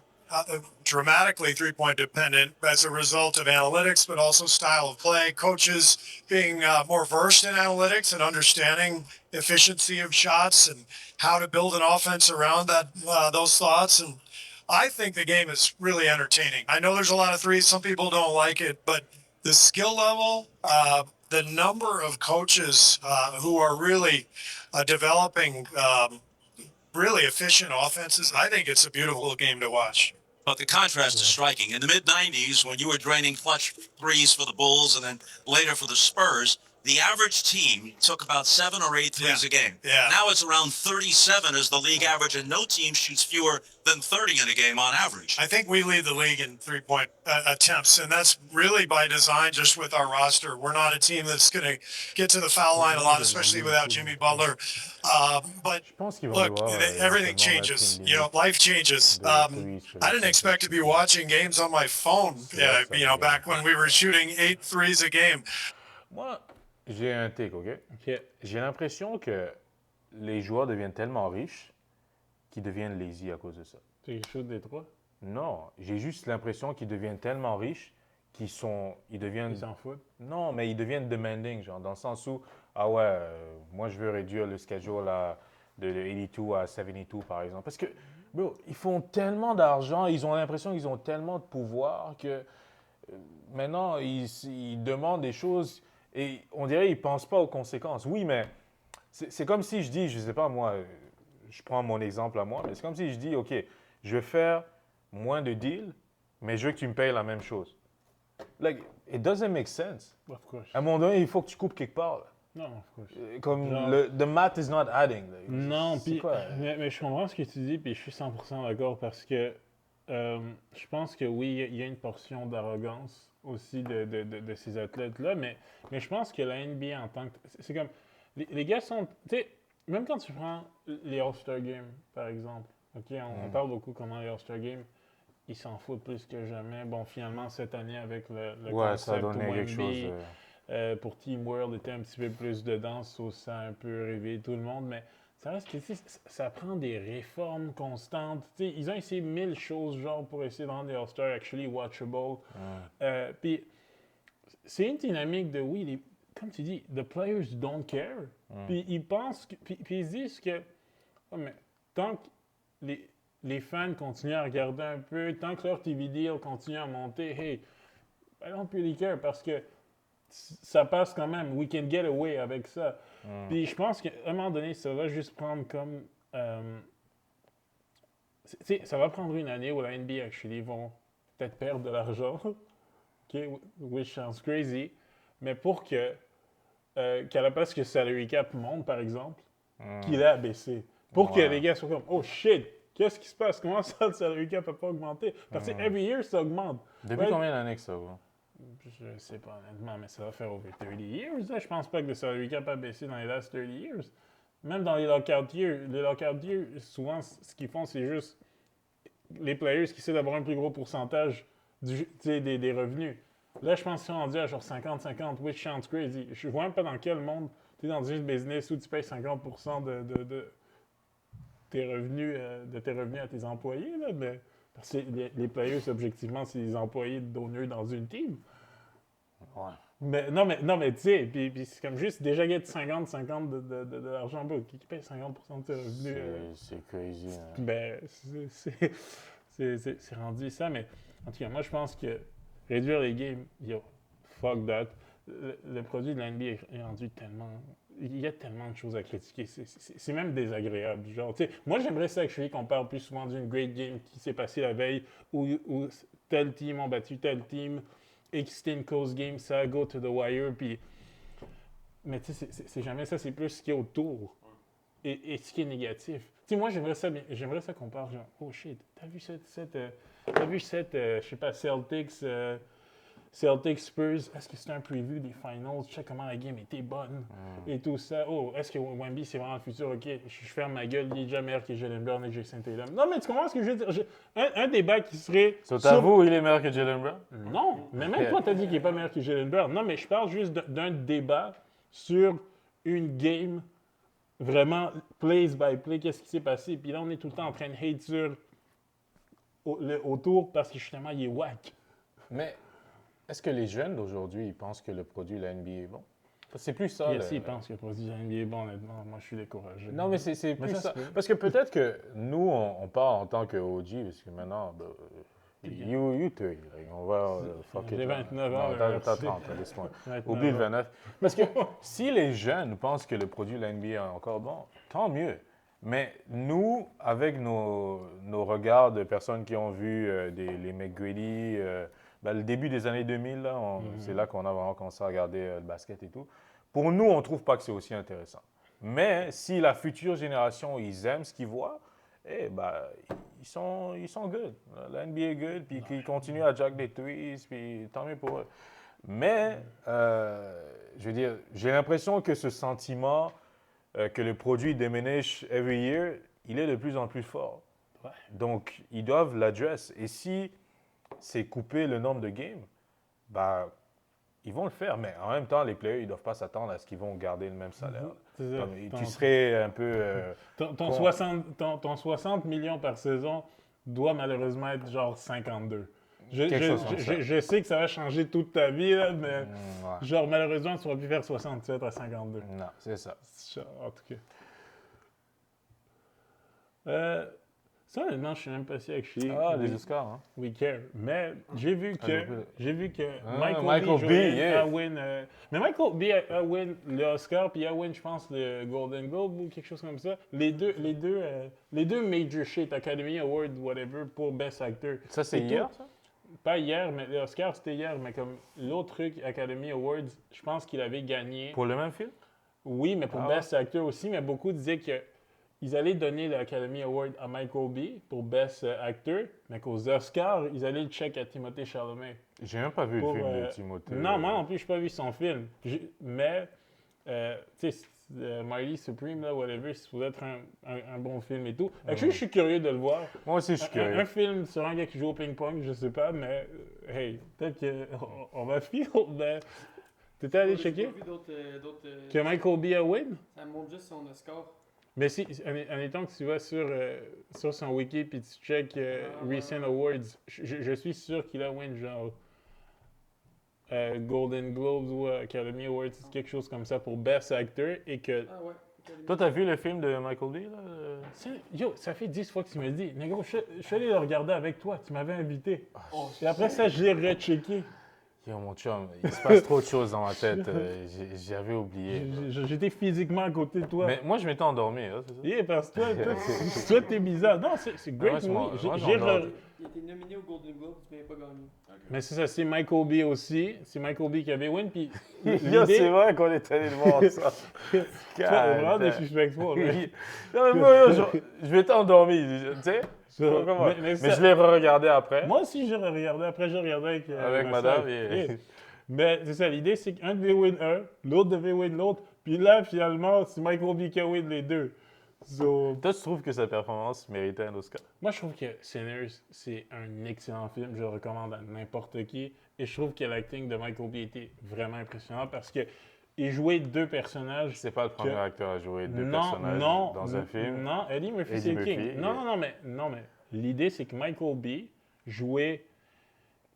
dramatically three-point dependent as a result of analytics, but also style of play. Coaches being more versed in analytics and understanding efficiency of shots and how to build an offense around that those thoughts. And I think the game is really entertaining. I know there's a lot of threes. Some people don't like it, but the skill level, the number of coaches who are really developing really efficient offenses, I think it's a beautiful game to watch. But the contrast is striking. In the mid-90s, when you were draining clutch threes for the Bulls and then later for the Spurs, the average team took about 7 or 8 threes a game. Yeah. Now it's around 37 as the league average, and no team shoots fewer than 30 in a game on average. I think we lead the league in three-point attempts, and that's really by design just with our roster. We're not a team that's going to get to the foul line a lot, especially without Jimmy Butler. But look, everything changes. You know, life changes. I didn't expect to be watching games on my phone, back when we were shooting 8 threes a game. Moi, J'ai un take, OK? J'ai l'impression que les joueurs deviennent tellement riches qu'ils deviennent lazy à cause de ça. Tu shoots des trois? Non, j'ai juste l'impression qu'ils deviennent tellement riches ils deviennent... Ils s'en foutent? Non, mais ils deviennent demanding, genre, dans le sens où, ah ouais, moi je veux réduire le schedule de 82 à 72, par exemple. Parce que, bro, ils font tellement d'argent, ils ont l'impression qu'ils ont tellement de pouvoir que maintenant, ils demandent des choses et on dirait qu'ils ne pensent pas aux conséquences. Oui, mais c'est comme si je dis, je ne sais pas, moi, je prends mon exemple à moi, mais c'est comme si je dis, OK, je vais faire moins de deals, mais je veux que tu me payes la même chose. Like, it doesn't make sense. Of course. À un moment donné, il faut que tu coupes quelque part. Là. Non, of course. Comme Genre, the math is not adding. Like, non, puis quoi? Mais je comprends ce que tu dis, puis je suis 100% d'accord parce que je pense que oui, il y a une portion d'arrogance aussi de ces athlètes-là, mais je pense que la NBA en tant que... C'est comme... Les gars sont... Tu sais, même quand tu prends les All-Star Games, par exemple, OK, on parle beaucoup comment les All-Star Games, ils s'en foutent plus que jamais. Bon, finalement, cette année, avec le ouais, ça a concept donné quelque chose. pour Team World, était un petit peu plus dedans, ça a un peu réveillé tout le monde, mais ça reste que ça prend des réformes constantes. T'sais, ils ont essayé 1000 choses, genre, pour essayer de rendre les All-Stars actually watchable. Puis, c'est une dynamique de, oui, comme tu dis, the players don't care. Puis, ils pensent, puis ils se disent que, oh, mais tant que les fans continuent à regarder un peu, tant que leur TV deal continue à monter, hey, I don't really care parce que ça passe quand même. We can get away avec ça. Puis je pense qu'à un moment donné, ça va juste prendre comme... ça va prendre une année où la NBA, actually, vont peut-être perdre de l'argent. OK, which sounds crazy. Mais pour qu'à la place que salary cap monte, par exemple, qu'il a abaissé. Pour que les gars soient comme, oh shit, qu'est-ce qui se passe? Comment ça, le salary cap n'a pas augmenté? Parce que every year, ça augmente. Depuis combien d'années que ça va? Je ne sais pas honnêtement, mais ça va faire over 30 years. Là. Je pense pas que le salary cap a baissé dans les last 30 years. Même dans les lockout years, souvent, ce qu'ils font, c'est juste les players qui essaient d'avoir un plus gros pourcentage des revenus. Là, je pense qu'ils sont rendus à genre 50-50, which sounds crazy. Je vois même pas dans quel monde tu es dans une business où tu payes 50% de tes revenus à tes employés, là, mais parce que les players, objectivement, c'est les employés d'honneur dans une team. Ouais. Mais non, mais tu sais, puis c'est comme juste déjà get 50-50 de l'argent bas. Qui paye 50% de tes revenus? C'est crazy. Hein. Ben, c'est rendu ça, mais en tout cas, moi, je pense que réduire les games, yo, fuck that. Le produit de la NBA est rendu tellement... Il y a tellement de choses à critiquer. C'est même désagréable. Genre, moi, j'aimerais ça qu'on parle plus souvent d'une great game qui s'est passée la veille où tel team ont battu tel team et que c'était une close game, ça go to the wire. Puis... Mais tu sais, c'est jamais ça. C'est plus ce qui est autour et ce qui est négatif. Tu sais, moi, j'aimerais ça qu'on parle genre, oh shit, t'as vu cette je sais pas, Celtics Spurs, est-ce que c'était un preview des finals? Je sais comment la game était bonne et tout ça. Oh, est-ce que Wemby c'est vraiment le futur? Ok, je ferme ma gueule, il est déjà meilleur que Jalen Brown et Jason Tatum. Non, mais tu comprends ce que je veux dire? Un débat qui serait. T'avoues, il est meilleur que Jalen Brown? Non, mais même toi, t'as dit qu'il n'est pas meilleur que Jalen Brown. Non, mais je parle juste d'un débat sur une game vraiment plays by play, qu'est-ce qui s'est passé. Puis là, on est tout le temps en train de hate sur autour parce que justement, il est whack. Mais. Est-ce que les jeunes d'aujourd'hui, ils pensent que le produit de la NBA est bon? C'est plus ça. Ils pensent que le produit de la NBA est bon, honnêtement. Moi, je suis découragé. Non, mais c'est plus ça. Parce que peut-être que nous, on part en tant que OG, parce que maintenant, you too. On va fuck it. J'ai 29 ans. T'as 30, laisse-moi. Oublie le 29. Parce que si les jeunes pensent que le produit de la NBA est encore bon, tant mieux. Mais nous, avec nos regards de personnes qui ont vu les McGrady... le début des années 2000, là, c'est là qu'on a vraiment commencé à regarder le basket et tout. Pour nous, on ne trouve pas que c'est aussi intéressant. Mais si la future génération, ils aiment ce qu'ils voient, ils sont good. La NBA est good, puis qu'ils continuent à jack des threes, puis tant mieux pour eux. Mais, je veux dire, j'ai l'impression que ce sentiment que le produit diminish every year, il est de plus en plus fort. Ouais. Donc, ils doivent l'adresser. Et si c'est couper le nombre de games, Ils vont le faire, mais en même temps, les players, ils ne doivent pas s'attendre à ce qu'ils vont garder le même salaire. C'est ça. Tu serais un peu... ton 60 millions par saison doit malheureusement être genre 52. Je sais que ça va changer toute ta vie, là, mais genre malheureusement, tu ne vas plus faire 67 à 52. Non, c'est ça. En tout cas. Ça, honnêtement, je suis même pas si actually. Les Oscars, hein. We care. Mais j'ai vu que Michael B. a win. Mais Michael B. a win l'Oscar, puis a win, je pense, le Golden Globe ou quelque chose comme ça. Les deux major shit, Academy Award, whatever, pour Best Actor. Ça, c'est hier, ça? Pas hier, mais l'Oscar, c'était hier, mais comme l'autre truc, Academy Awards, je pense qu'il avait gagné. Pour le même film? Oui, mais pour Best Actor aussi, mais beaucoup disaient qu'ils allaient donner l'Academy Award à Michael B. pour Best Actor, mais qu'aux Oscars, ils allaient le check à Timothée Chalamet. J'ai même pas vu le film de Timothée. Non, moi non plus, je n'ai pas vu son film. Mais, tu sais, Miley Supreme, là, whatever, c'est supposé être un bon film et tout. Je suis curieux de le voir. Moi aussi, je suis curieux. Un film sur un gars qui joue au ping-pong, je sais pas, mais hey, peut-être qu'on va filer. T'étais allé checker? Que Michael B. a win? Ça montre juste son score. Mais si, admettons que tu vas sur son wiki puis tu check Recent Awards, je suis sûr qu'il a win genre Golden Globes ou Academy Awards, quelque chose comme ça pour Best Actor et que... Ah ouais. Toi, t'as vu le film de Michael B. Là? Yo, ça fait 10 fois que tu me le dis. Nego, je suis allé le regarder avec toi, tu m'avais invité. Et après ça, je l'ai rechecké. Yo, mon chum, il se passe trop de choses dans ma tête. J'avais oublié. J'étais physiquement à côté de toi. Mais moi, je m'étais endormi, hein, c'est ça? Yeah, parce que toi, t'es bizarre. Non, c'est great movie. Il a été nominé au Golden Globe, mais il n'a pas gagné. Mais c'est ça, c'est Michael B. aussi. C'est Michael B. qui avait win. Puis Yo, c'est vrai qu'on est allé le voir ça. Vraiment disrespectful. Non, mais moi, je m'étais endormi, tu sais? Mais je l'ai re-regardé après. Moi aussi, j'ai regardé. Après, j'ai regardé avec madame. Mais c'est ça, l'idée, c'est qu'un devait win un, l'autre devait win l'autre. Puis là, finalement, c'est Michael B. qui a win les deux. Toi, tu trouves que sa performance méritait un Oscar? Moi, je trouve que Sinners, c'est un excellent film. Je le recommande à n'importe qui. Et je trouve que l'acting de Michael B. était vraiment impressionnant parce que il jouait deux personnages. C'est pas le premier acteur à jouer deux personnages dans un film. Non, Eddie Murphy, c'est King. Non, mais l'idée, c'est que Michael B. jouait...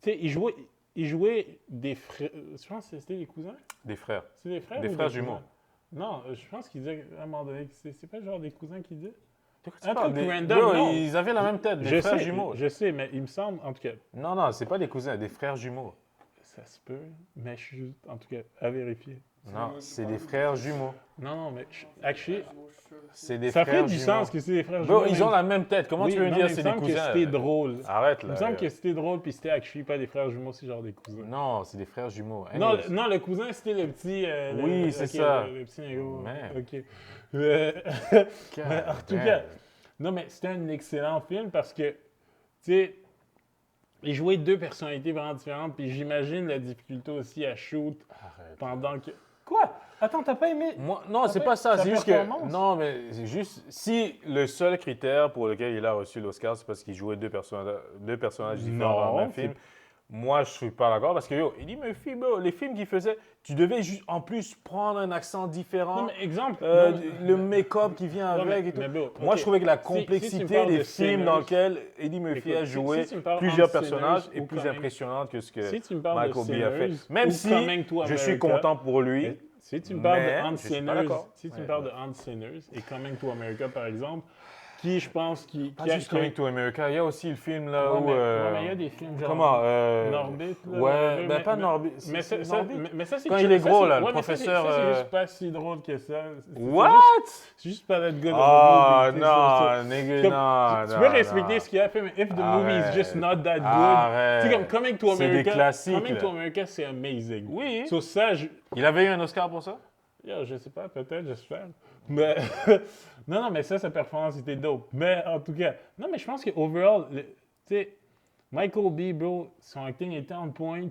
Tu sais, il jouait des frères... Je pense que c'était des cousins? Des frères. C'est des frères? Des frères jumeaux. Non, je pense qu'il disait à un moment donné que c'est pas genre des cousins qui disaient. Un truc random. Ils avaient la même tête, des frères jumeaux. Je sais, mais il me semble, en tout cas. Non, c'est pas des cousins, des frères jumeaux. Ça se peut, mais je suis juste, en tout cas, à vérifier. Non, c'est des frères jumeaux. Non, mais actually, c'est des ça frères fait du jumeaux. sens que c'est des frères jumeaux. Bro, ils ont la même tête. Comment tu veux me dire c'est des cousins? Il me semble que c'était drôle. Arrête là. Il me semble que c'était drôle, puis c'était actually pas des frères jumeaux, c'est genre des cousins. Non, c'est des frères jumeaux. Non, le cousin, c'était le petit... oui, c'est ça. Le petit négro. OK. Mais en tout cas, non, mais c'était un excellent film parce que, tu sais, il jouait deux personnalités vraiment différentes, puis j'imagine la difficulté aussi à shoot pendant que... Quoi? Attends, t'as pas aimé? Moi, non, c'est pas ça. C'est juste que... Non, mais c'est juste... Si le seul critère pour lequel il a reçu l'Oscar, c'est parce qu'il jouait deux personnages différents dans le même film, moi, je suis pas d'accord parce que, yo, Eddie Murphy, bro, les films qu'il faisait, tu devais juste, en plus, prendre un accent différent. Non, mais exemple... le make-up qui vient avec et tout. Moi, je trouvais que la complexité des films dans lesquels Eddie Murphy a joué plusieurs personnages est plus impressionnante que ce que Michael B. a fait. Même si je suis content pour lui. Si tu me parles de Hans Sinners, si tu me parles de Hans Sinners et Coming to America, par exemple, qui, je pense, Pas juste Coming to America, il y a aussi le film là où... mais il y a des films genre... Norbit, là. Ouais, ben pas Norbit. Mais ça, c'est... Quand il est gros, là, le professeur... Ça, c'est juste pas si drôle que ça. What? C'est juste pas that good. Ah, non, nigga, non. Tu peux respecter ce qu'il a fait, mais if the movie is just not that good... Tu sais, comme Coming to America... C'est des classiques. Coming to America, c'est amazing. Oui. So ça, il avait eu un Oscar pour ça? Je sais pas, peut-être, j'espère. Mais non, mais sa performance était dope. Mais en tout cas, non, mais je pense que overall, tu sais, Michael B, bro, son acting était on point.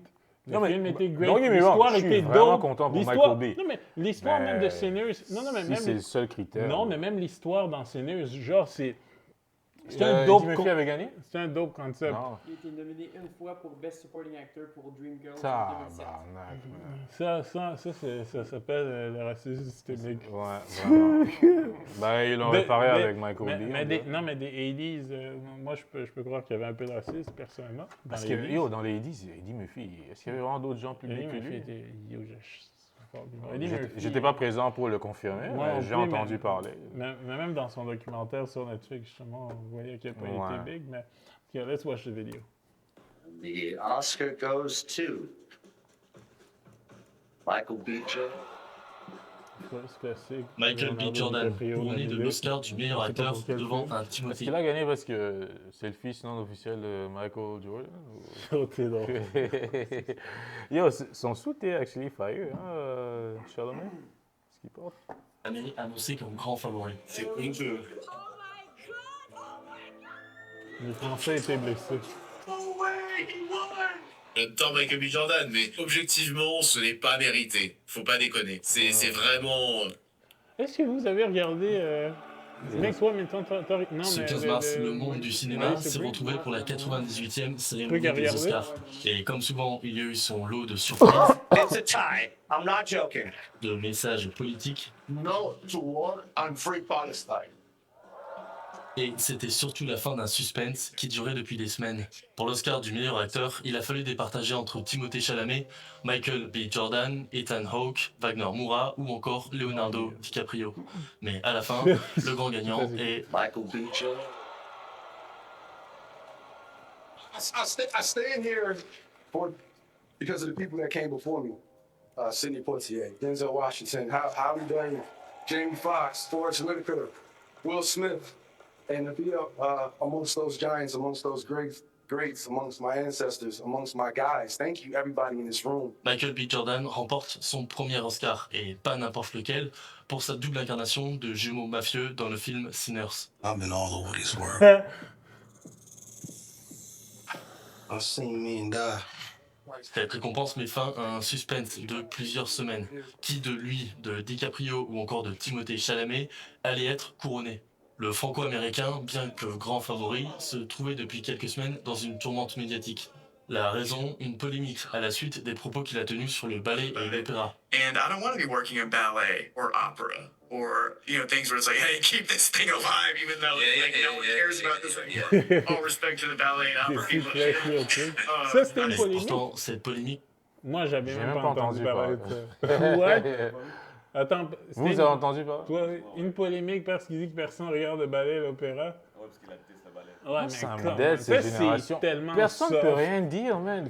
Le film était great. L'histoire était dope. Je suis vraiment content pour Michael B. Non, mais l'histoire même de Sinners. Non, mais même. C'est le seul critère. Non, mais même l'histoire dans Sinners, genre, c'est. C'était un dope. Eddie Murphy avait gagné? C'était un dope concept. Non. Il a été nominé une fois pour Best Supporting Actor pour Dreamgirls en Tabarnak. 2007. Ça s'appelle le racisme systémique. Ouais, vraiment. Ben, ils l'ont réparé avec Michael B. Mais des 80s, moi, je peux croire qu'il y avait un peu de racisme, personnellement. Parce que, yo, dans les 80s, Eddie Murphy, est-ce qu'il y avait vraiment d'autres gens publics que lui? J'étais pas présent pour le confirmer, mais j'ai entendu parler. Mais même dans son documentaire sur Netflix, justement, on voyait qu'il n'a pas été big, mais okay, let's watch the video. The Oscar goes to Michael B. Jordan. Michael B. Jordan, couronné de l'Oscar du meilleur acteur devant un Timothée. Est-ce qu'il a gagné parce que c'est le fils non officiel de Michael Jordan? C'est drôle. Yo, son suit est actually fire, hein, Charlemagne? Ce qu'il porte. Année annoncé comme grand favori. C'est une peu. Les Français étaient blessés. J'adore Michael B. Jordan, mais objectivement, ce n'est pas mérité. Faut pas déconner. C'est vraiment. Est-ce que vous avez regardé. Mec, toi, mais non, Ce 15 mars, le monde du cinéma s'est retrouvé pour la 98e cérémonie des Oscars. Et comme souvent, il y a eu son lot de surprises. It's a tie. I'm not joking. De messages politiques. No to war on free Palestine. Et c'était surtout la fin d'un suspense qui durait depuis des semaines. Pour l'Oscar du meilleur acteur, il a fallu départager entre Timothée Chalamet, Michael B. Jordan, Ethan Hawke, Wagner Moura ou encore Leonardo DiCaprio. Mais à la fin, le grand gagnant est Michael B. Jordan. I stand here because of the people that came before me. Sidney Poitier, Denzel Washington, Halle Berry, Jamie Foxx, Forrest Whitaker, Will Smith. And to be amongst those giants, amongst those greats, amongst my ancestors, amongst my guys. Thank you, everybody in this room. Michael B. Jordan remporte son premier Oscar, et pas n'importe lequel, pour sa double incarnation de jumeaux mafieux dans le film Sinners. I've been all over this world. I've seen men die. Cette récompense met fin à un suspense de plusieurs semaines. Qui de lui, de DiCaprio ou encore de Timothée Chalamet allait être couronné? Le franco-américain, bien que grand favori, se trouvait depuis quelques semaines dans une tourmente médiatique. La raison, une polémique à la suite des propos qu'il a tenus sur le ballet et l'opéra. And I don't want to be working in ballet or opera or, things where it's like, hey, keep this thing alive, even though no one cares about this. All respect to the ballet and opera people. Ça, c'était une polémique. Pourtant, cette polémique... Moi, j'avais même pas entendu parler de ça. What? Attends, vous avez entendu parler? Toi, une polémique parce qu'il dit que personne regarde le ballet et l'opéra. Ouais, parce qu'il a détesté le ballet. Ouais, mais c'est un modèle, cette génération. Personne ne peut rien dire, man.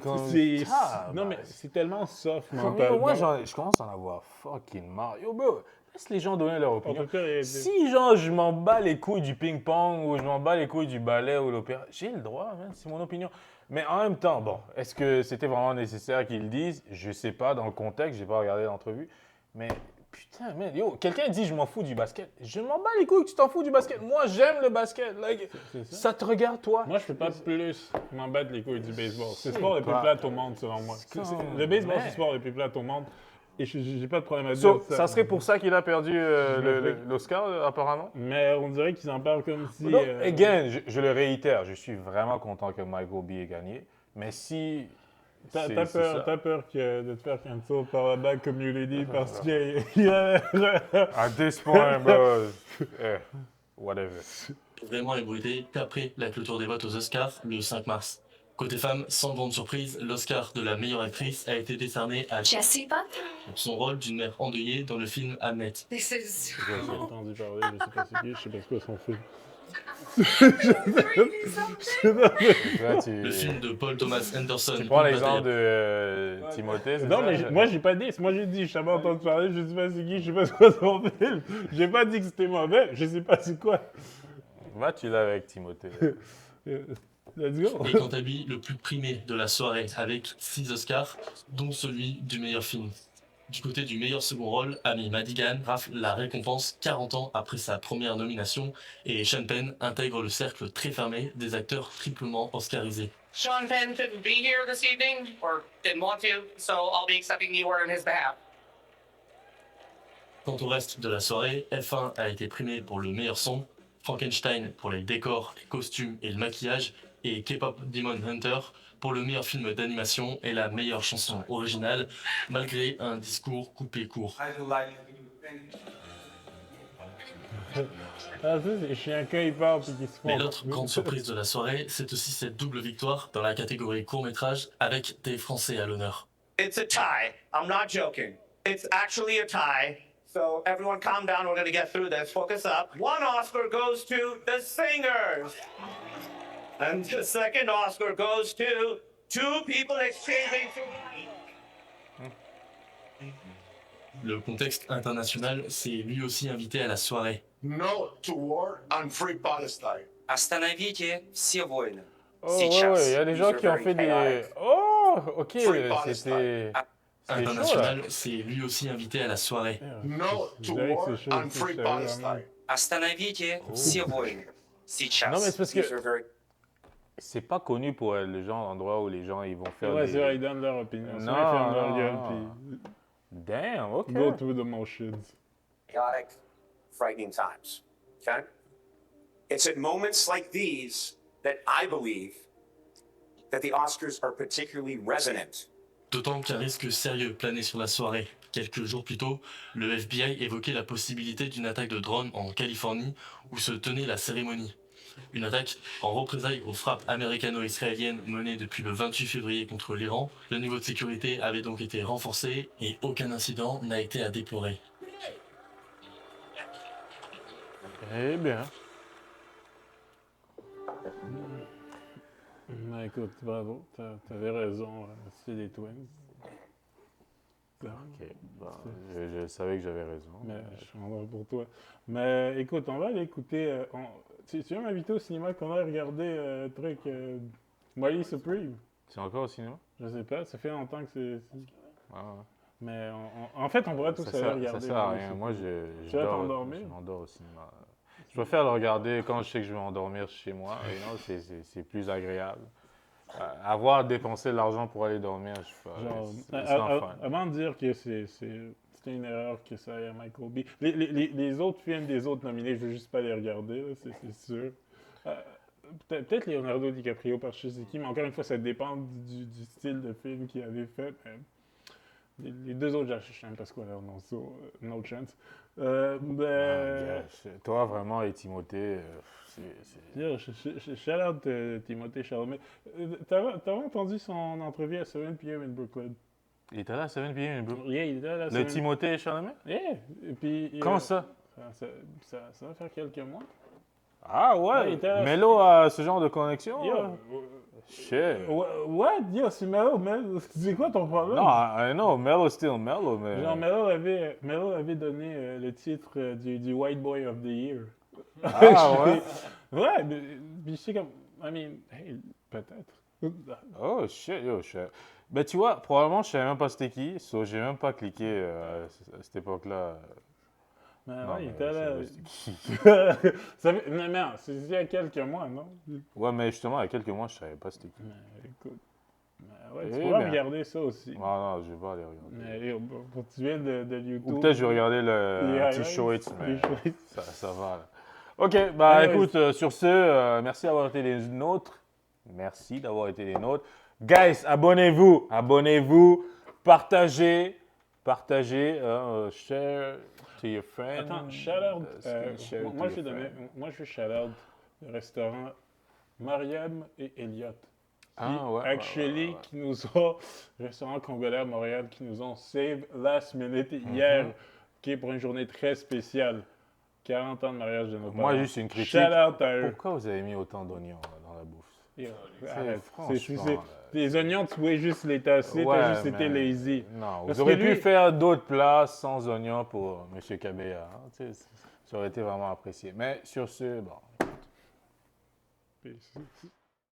Non, mais c'est tellement soft, moi, je commence à en avoir fucking marre. Yo, bro, laisse les gens donner leur opinion. Si, genre, je m'en bats les couilles du ping-pong ou je m'en bats les couilles du ballet ou l'opéra, j'ai le droit, man, c'est mon opinion. Mais en même temps, bon, est-ce que c'était vraiment nécessaire qu'ils le disent? Je sais pas, dans le contexte, j'ai pas regardé l'entrevue, mais... Putain, man, yo, quelqu'un dit je m'en fous du basket. Je m'en bats les couilles que tu t'en fous du basket. Moi, j'aime le basket. Like, ça te regarde, toi. Moi, je peux pas plus m'en battre les couilles du baseball. C'est le sport le plus plate au monde, selon moi. Le baseball, c'est le sport le plus plate au monde. Et j'ai pas de problème à dire ça. Ça serait pour ça qu'il a perdu l'Oscar, apparemment? Mais on dirait qu'ils en parlent comme si... Again, je le réitère, je suis vraiment content que Michael B. ait gagné. Mais si... T'as peur de te faire cancel par la Black Community parce qu'il y a... À this point, bro, whatever. Vraiment ébruité qu'après la clôture des votes aux Oscars le 5 mars. Côté femme, sans grande surprise, l'Oscar de la meilleure actrice a été décerné à Jessie Buck pour son rôle d'une mère endeuillée dans le film Hamlet. J'ai entendu parler, je sais pas c'est qui, je sais pas c'est quoi son film. Le film de Paul Thomas Anderson. Tu prends l'exemple de Timothée, c'est non, ça? mais moi j'ai pas dit, moi j'ai dit, je t'avais entendu parler, je sais pas c'est qui, je sais pas c'est quoi son film. J'ai pas dit que c'était mauvais, je sais pas c'est quoi. Va, tu l'as avec Timothée. Let's go. Et quant à lui, le plus primé de la soirée, avec 6 Oscars, dont celui du meilleur film. Du côté du meilleur second rôle, Amy Madigan rafle la récompense 40 ans après sa première nomination et Sean Penn intègre le cercle très fermé des acteurs triplement oscarisés. Sean Penn couldn't be here this evening, or didn't want to, so I'll be accepting the award on his behalf. Quant au reste de la soirée, F1 a été primé pour le meilleur son, Frankenstein pour les décors, les costumes et le maquillage, et K-pop Demon Hunter pour le meilleur film d'animation et la meilleure chanson originale, malgré un discours coupé court. Ah, ça, c'est chiant quand ils parlent puis qu'ils se font. Mais l'autre grande surprise de la soirée, c'est aussi cette double victoire dans la catégorie court-métrage avec des Français à l'honneur. It's a tie. I'm not joking. It's actually a tie. So everyone calm down. We're going to get through this. Focus up. One Oscar goes to The Singers. And the second Oscar goes to two people exchanging. Le contexte international s'est lui aussi invité à la soirée. No to war and free Palestine. Остановите все войны. Oh, ouais, il y a des gens qui ont fait des... Oh, ok, c'était... International s'est lui aussi invité à la soirée. No to war and free Palestine. Остановите все войны. Сейчас. Non, mais c'est parce que... C'est pas connu pour le genre d'endroit où les gens ils vont faire Ouais, des... c'est vrai, ils donnent leur opinion. Non, Ils ferment leur gueule, non. puis... Damn, ok. Go through the motions. Chaotic, frightening times. Okay? It's at moments like these that I believe that the Oscars are particularly resonant. D'autant qu'un risque sérieux planait sur la soirée. Quelques jours plus tôt, le FBI évoquait la possibilité d'une attaque de drone en Californie où se tenait la cérémonie. Une attaque en représailles aux frappes américano-israéliennes menées depuis le 28 février contre l'Iran. Le niveau de sécurité avait donc été renforcé et aucun incident n'a été à déplorer. Eh bien. Mais écoute, bravo, t'avais raison, c'est des Twins. Ok, bon, je savais que j'avais raison. Mais je suis content pour toi. Mais écoute, on va aller écouter... Tu veux m'inviter au cinéma qu'on a regardé truc Molly Supreme? C'est encore au cinéma? Je sais pas, ça fait longtemps que c'est... Ah, ouais. Mais en fait, on pourrait tous aller regarder. Ça sert à rien. Moi, je m'endors au cinéma. Je préfère le regarder quand je sais que je vais m'endormir chez moi. Et non, c'est plus agréable. Avoir dépensé de l'argent pour aller dormir, je sais pas. Avant de dire que c'était une erreur que ça aille à Michael B. Les autres films des autres nominés, je veux juste pas les regarder, là, c'est sûr. Peut-être Leonardo DiCaprio par je sais qui, mais encore une fois, ça dépend du style de film qu'il avait fait. Les deux autres, j'aime pas ce qu'on leur nom, so, no chance. Toi, vraiment, et Timothée, shout out Timothée Chalamet. T'avais entendu son entrevue à 7 p.m. in Brooklyn? Il était là à 7 p.m. in Brooklyn? Yeah, il était là à 7 Le Timothée Chalamet? Yeah! Et puis, quand ça? Ça va faire quelques mois. Ah ouais? Melo a ce genre de connexion? Shit. What? Yo, c'est Melo. C'est quoi ton problème? Non, I know, Melo's still Melo, mais... Genre, Melo avait donné le titre du White Boy of the Year. Ah ouais? Ouais, mais je sais comme... I mean, hey, peut-être. Oh shit, yo, shit. Ben tu vois, probablement je savais même pas c'était qui, so j'ai même pas cliqué à cette époque-là. Mais non, ouais, il était là. Non, c'est il y a quelques mois, non? Ouais, mais justement, il y a quelques mois, je savais pas c'était qui. Mais écoute, ouais, tu pourras regarder ça aussi. Non, je vais pas aller regarder. Mais tu viens de YouTube. Ou peut-être je vais regarder le petit shorts, mais ça va là. Ok, bah écoute, sur ce, merci d'avoir été les nôtres. Merci d'avoir été les nôtres. Guys, abonnez-vous, partagez, share to your friends. Attends, shout-out, moi je vais shout-out le restaurant Mariam et Elliot. Qui nous ont, restaurant congolais à Montréal, qui nous ont save last minute hier, qui est pour une journée très spéciale. 40 ans de mariage de nos parents. Moi, juste une critique. Shout-out à eux. Pourquoi vous avez mis autant d'oignons dans la bouffe? Franchement... Les oignons, tu pouvais juste les tasser, t'as juste été lazy. Non, vous auriez pu faire d'autres plats sans oignons pour M. Kabeya. Hein? Ça aurait été vraiment apprécié. Mais sur ce, bon. Peace.